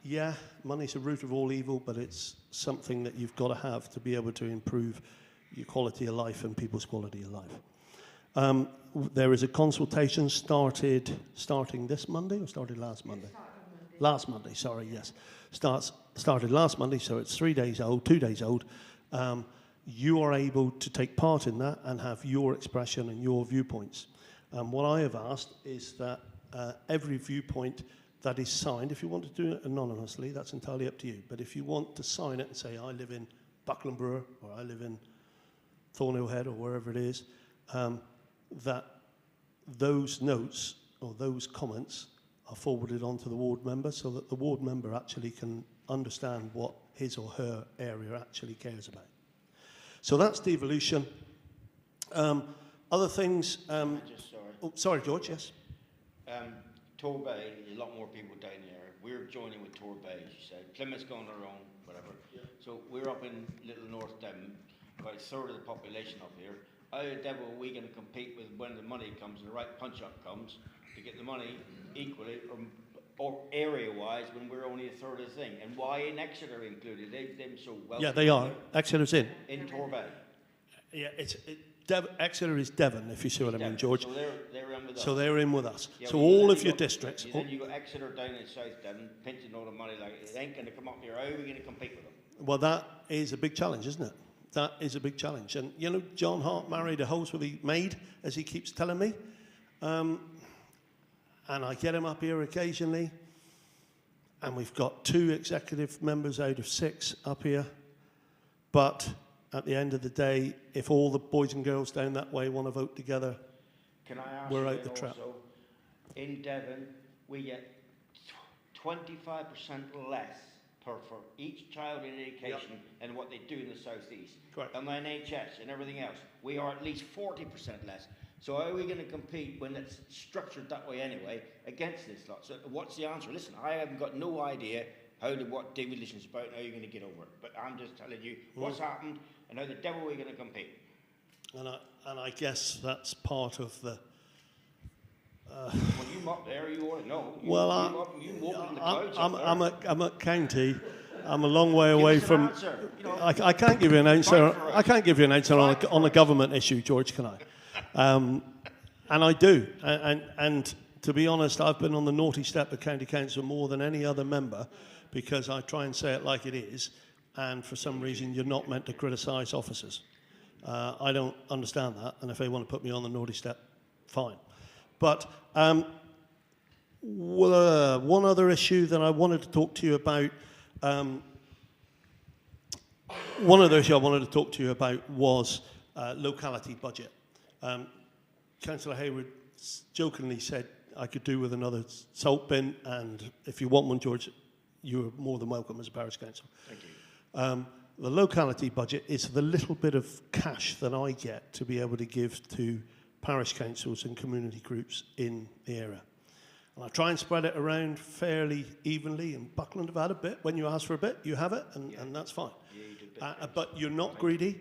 yeah, money's the root of all evil, but it's something that you've got to have to be able to improve your quality of life and people's quality of life. There is a consultation starting this Monday, or started last Monday? Last Monday, sorry, yes. Started last Monday, so it's 3 days old, 2 days old. You are able to take part in that and have your expression and your viewpoints. What I have asked is that every viewpoint that is signed, if you want to do it anonymously, that's entirely up to you. But if you want to sign it and say, I live in Buckland, Brewer, or I live in Thornhill Head, or wherever it is, that those notes or those comments are forwarded on to the ward member so that the ward member actually can understand what his or her area actually cares about. So that's devolution. Other things... sorry, George, yes? Torbay, there's a lot more people down there. We're joining with Torbay, as you said. Plymouth's gone their own, whatever. Yeah. So we're up in Little North Devon, about a third of the population up here. How the devil are we going to compete with when the money comes and the right punch-up comes to get the money equally or area-wise when we're only a third of the thing? And why in Exeter included? They've been so well. Yeah, they are. Exeter's in. In Torbay. Yeah, Exeter is Devon, if you see what I mean, George. So they're in with us. So they're in with us. Yeah, so all of your districts... Then you got Exeter down in South Devon, pinching all the money like it ain't going to come up here. How are we going to compete with them? Well, that is a big challenge, isn't it? That is a big challenge. And, you know, John Hart married a Holsworthy maid, as he keeps telling me. And I get him up here occasionally. And we've got 2 executive members out of 6 up here. But... at the end of the day, if all the boys and girls down that way want to vote together, can I ask we're out the trap. Also, in Devon, we get 25% less for each child in education and what they do in the southeast. Correct. And the NHS and everything else, we are at least 40% less. So how are we going to compete when it's structured that way anyway against this lot? So what's the answer? Listen, I haven't got no idea what demolition's about and how you're going to get over it. But I'm just telling you what's happened and how the devil we're going to compete. And I guess that's part of the... Well, you up there, you ought to know. I'm at county. I'm a long way away from... I can't give you an answer. I can't give you an answer on a government issue, George, can I? And I do. And to be honest, I've been on the naughty step of county council more than any other member because I try and say it like it is. And for some reason, you're not meant to criticise officers. I don't understand that. And if they want to put me on the naughty step, fine. But one other issue that I wanted to talk to you about, was locality budget. Councillor Hayward jokingly said I could do with another salt bin, and if you want one, George, you're more than welcome as a parish council. Thank you. The locality budget is the little bit of cash that I get to be able to give to parish councils and community groups in the area. And I try and spread it around fairly evenly, and Buckland have had a bit. When you ask for a bit, you have it, and that's fine. Yeah, you do But you're not greedy.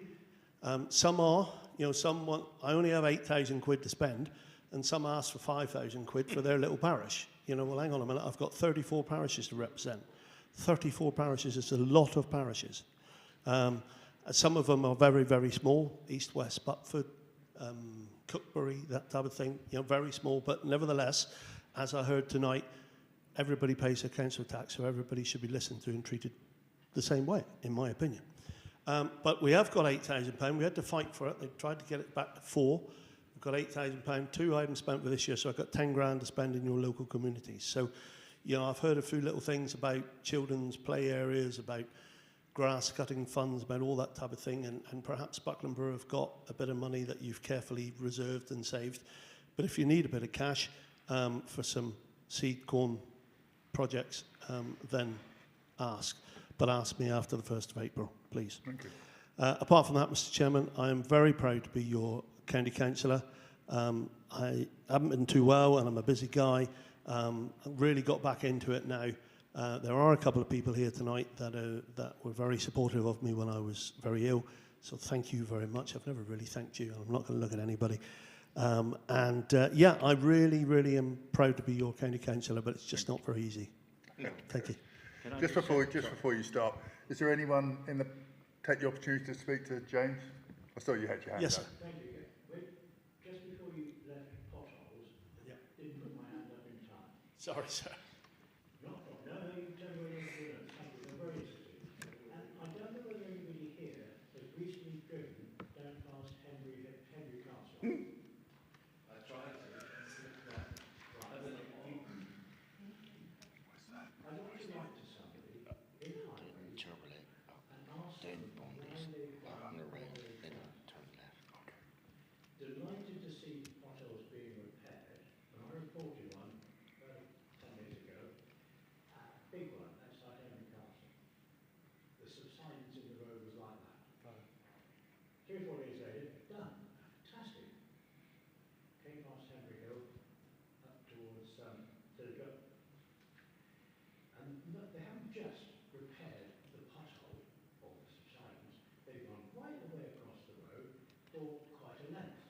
Some are, some want, I only have 8,000 quid to spend, and some ask for 5,000 quid for their little parish. Well, hang on a minute, I've got 34 parishes to represent. 34 parishes is a lot of parishes. Some of them are very, very small, East, West, Butford, Cookbury, that type of thing, very small, but nevertheless, as I heard tonight, everybody pays their council tax, so everybody should be listened to and treated the same way, in my opinion. But we have got £8,000. We had to fight for it. They tried to get it back to 4. We've got £8,000. 2 I haven't spent for this year, so I've got 10 grand to spend in your local communities. So, I've heard a few little things about children's play areas, about grass cutting funds, about all that type of thing, and perhaps Buckland Brewer have got a bit of money that you've carefully reserved and saved. But if you need a bit of cash for some seed corn projects, then ask. But ask me after the 1st of April, please. Thank you. Apart from that, Mr. Chairman, I am very proud to be your county councillor. I haven't been too well, and I'm a busy guy. I've really got back into it now. There are a couple of people here tonight that were very supportive of me when I was very ill. So thank you very much. I've never really thanked you. I'm not going to look at anybody. I really, really am proud to be your county councillor, but it's just not very easy. Thank you. Just before you start, is there anyone take the opportunity to speak to James? I saw you had your hand Yes, up. sir. Thank you. Just before you left potholes, didn't put my hand up in time. Sorry, sir. No, you tell me what you're doing. Thank you. I'm very interested. And I don't know whether anybody here has recently driven down past Henry Castle. I tried to. I want to write to somebody in Highway and ask them why they've done delighted to see potholes being repaired. And I reported one about 10 minutes ago, a big one outside Henry Castle. The subsidence in the road was like that. 3 or 4 days later, done. Fantastic. Came past Henry Hill, up towards Tillicum. And look, they haven't just repaired the pothole or the subsidence, they've gone right the way across the road for quite a length.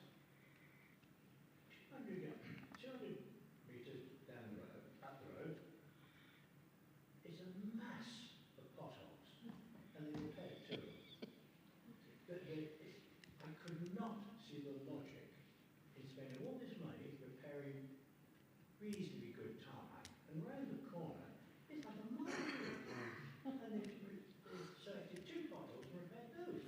200 metres down the road, up the road, is a mass of potholes, and they repaired 2 of them. I could not see the logic in spending all this money repairing reasonably good tarmac, and round the corner, it's like a mile. And they've selected 2 potholes and repaired those.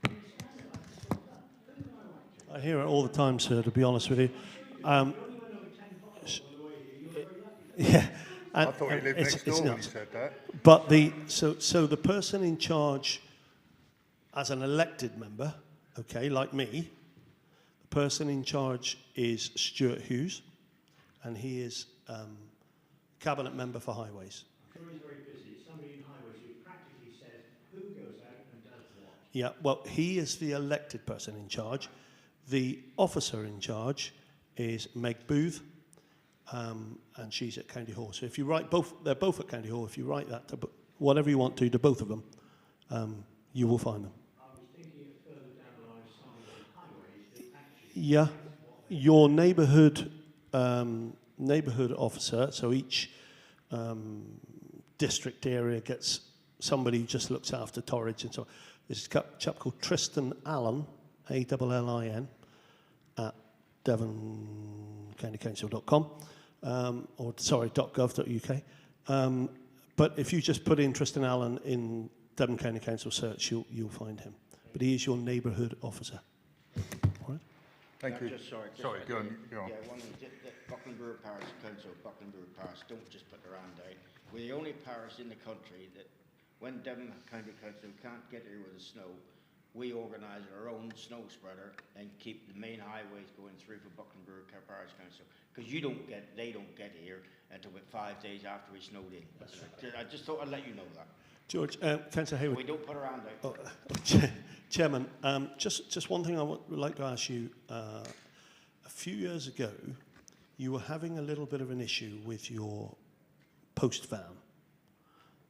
And it's kind of like it's all done. Who can I write to? I hear it all the time, sir, to be honest with you. Yeah. I thought you lived next door when you said that. But so the person in charge, as an elected member, okay, like me, the person in charge is Stuart Hughes, and he is cabinet member for highways. Sure, he's very busy. Somebody in Highways Yeah, well, he is the elected person in charge. The officer in charge is Meg Booth, and she's at County Hall. So if you write both, they're both at County Hall. If you write that, to, whatever you want to both of them, you will find them. I was thinking of further down the line, some of the highways that actually... Yeah, your neighbourhood officer, so each district area gets somebody who just looks after Torridge and so on. There's a chap called Tristan Allen, A-L-L-I-N, at devoncountycouncil.com, or sorry, .gov.uk. But if you just put in Tristan Allen in Devon County Council search, you'll find him. But he is your neighbourhood officer. All right? Thank you. Sorry, go on. Yeah, one thing, the Buckland Brewer Parish Council, Buckland Brewer Parish, don't just put their hand out. We're the only parish in the country that, when Devon County Council can't get here with the snow, we organise our own snow spreader and keep the main highways going through for Buckland Brewer Parish Council. Because they don't get here until about 5 days after we snowed in. I just thought I'd let you know that. George, Councillor Hayward. We don't put our hand out. Chairman, just one thing I would like to ask you. A few years ago, you were having a little bit of an issue with your post van,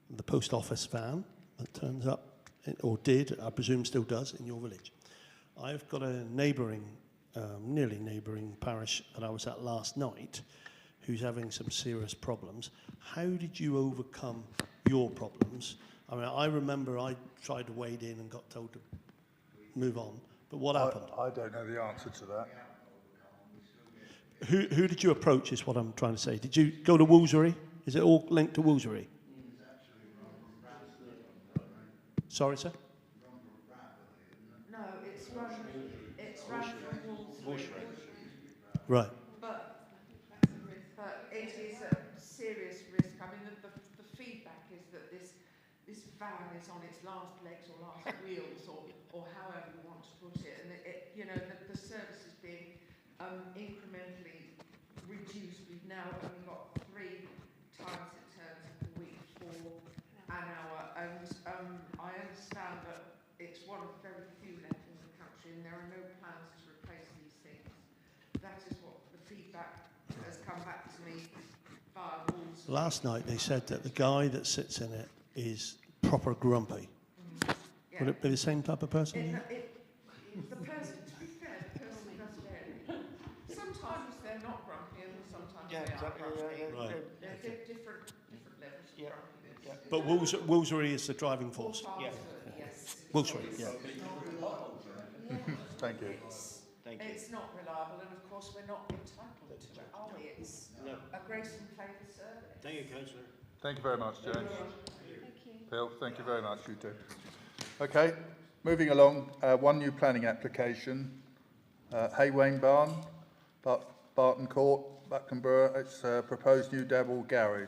the post office van that turns up, or did, I presume still does, in your village. I've got a neighbouring, nearly neighbouring parish that I was at last night who's having some serious problems. How did you overcome your problems? I mean, I remember I tried to wade in and got told to move on, but what happened? I don't know the answer to that. Who did you approach is what I'm trying to say. Did you go to Woolsbury? Is it all linked to Woolsbury? Sorry, sir? No, it's run from Woolsbury. Right. But it is a serious risk. I mean, the feedback is that this van is on its last legs or last wheels, or however you want to put it, and the service is being incrementally reduced. We've now only got 3 times it turns in the week for an hour, and I understand that it's one of very few left in the country, and there are no plans to replace these things. That is what the feedback has come back to me via Wolves. Last night they said that the guy that sits in it is proper grumpy. Yeah. Would it be the same type of person? The person, to be fair, the person does vary. Sometimes they're not grumpy, and sometimes they are grumpy. Right. They're different levels of grumpiness. Yeah. But Woolsbury is the driving force. Yeah. Yes. Woolsbury, yeah. Thank you. It's not reliable, and of course we're not entitled to it, are we? It's a grace and favour service. Thank you, Councillor. Thank you very much, James. Bill, thank you very much, you too. Okay, moving along, one new planning application, Haywain Barn, Barton Court, Buckland Brewer. It's a proposed new double garage,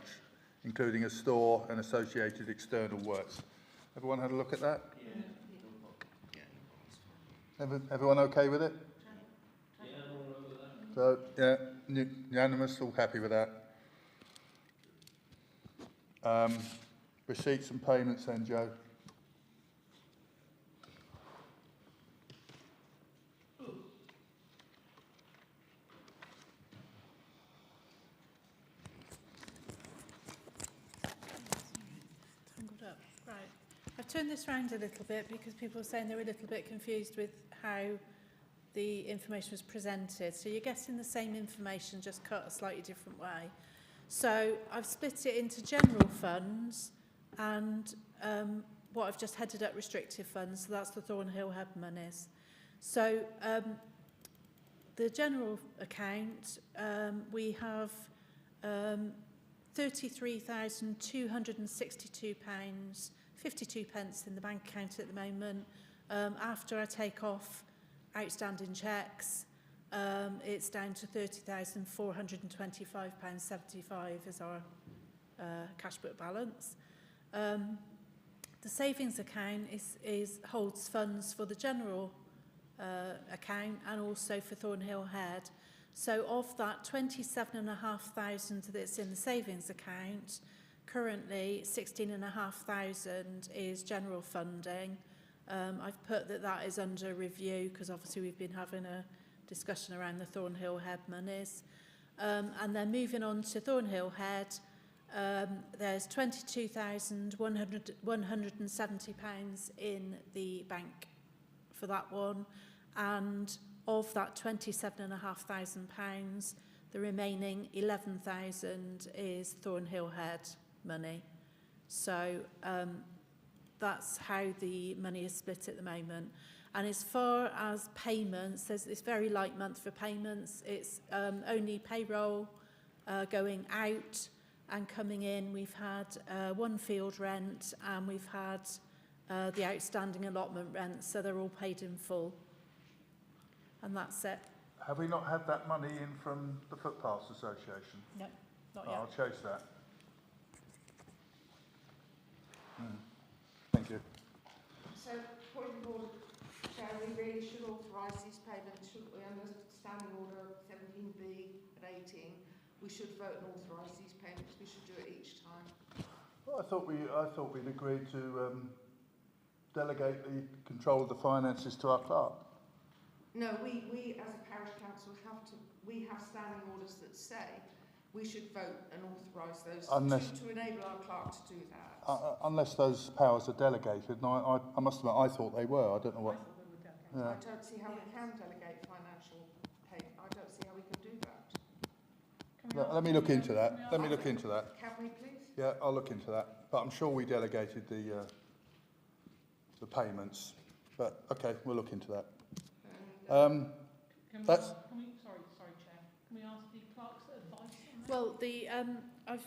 including a store and associated external works. Everyone had a look at that? Everyone okay with it? So, yeah, unanimous, all happy with that. Receipts and payments then, Joe. Tangled up. Right. I've turned this round a little bit because people are saying they're a little bit confused with how the information was presented. So you're getting the same information, just cut a slightly different way. So I've split it into general funds and what I've just headed up restrictive funds. So that's the Thornhill Hub monies. So the general account, we have £33,262.52 in the bank account at the moment. After I take off outstanding cheques, it's down to £30,425.75 as our cash book balance. The savings account holds funds for the general account and also for Thornhill Head. So of that 27,500 that's in the savings account, currently 16,500 is general funding, I've put that is under review because obviously we've been having a discussion around the Thornhill Head monies. And then moving on to Thornhill Head, there's £22,170 in the bank for that one, and of that £27,500, the remaining 11,000 is Thornhill Head money. So that's how the money is split at the moment. And as far as payments, it's very light month for payments. It's only payroll going out and coming in. We've had one field rent and we've had the outstanding allotment rent, so they're all paid in full. And that's it. Have we not had that money in from the Footpaths Association? No, not yet. I'll chase that. Thank you. So, point of order, Chair, we really should authorise these payments, shouldn't we? Under Standing Order 17B at 18, we should vote and authorise these payments. We should do it each time. Well, I thought we'd agreed to delegate the control of the finances to our clerk. No, we as a parish council we have standing orders that say we should vote and authorise those to enable our clerk to do that. Unless those powers are delegated, and I must admit, I thought they were. I don't know what. I thought they were delegated. I don't see how we can delegate financial payment. I don't see how we can do that. Let me look into that. Let me look into that. Can we please? Yeah, I'll look into that. But I'm sure we delegated the payments. But okay, we'll look into that. That's. Sorry, Chair. Can we ask the clerk's advice on that? Well, I've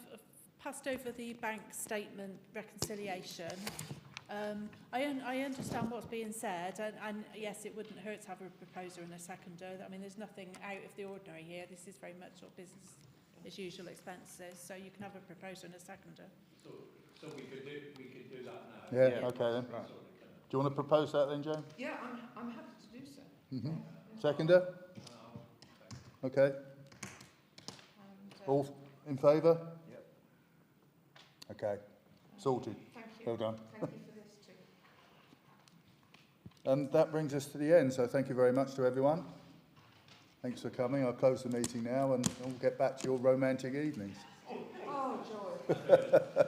passed over the bank statement reconciliation. I understand what's being said, and yes, it wouldn't hurt to have a proposer and a seconder. I mean, there's nothing out of the ordinary here. This is very much sort of business as usual expenses, so you can have a proposer and a seconder. So we could do that now. Yeah. Okay then. Right. Do you want to propose that then, Joan? Yeah, I'm happy to do so. Seconder? Okay. All in favour? Yep. Okay. Sorted. Thank you. Well done. Thank you for this too. And that brings us to the end, so thank you very much to everyone. Thanks for coming. I'll close the meeting now and we'll get back to your romantic evenings. Oh, joy.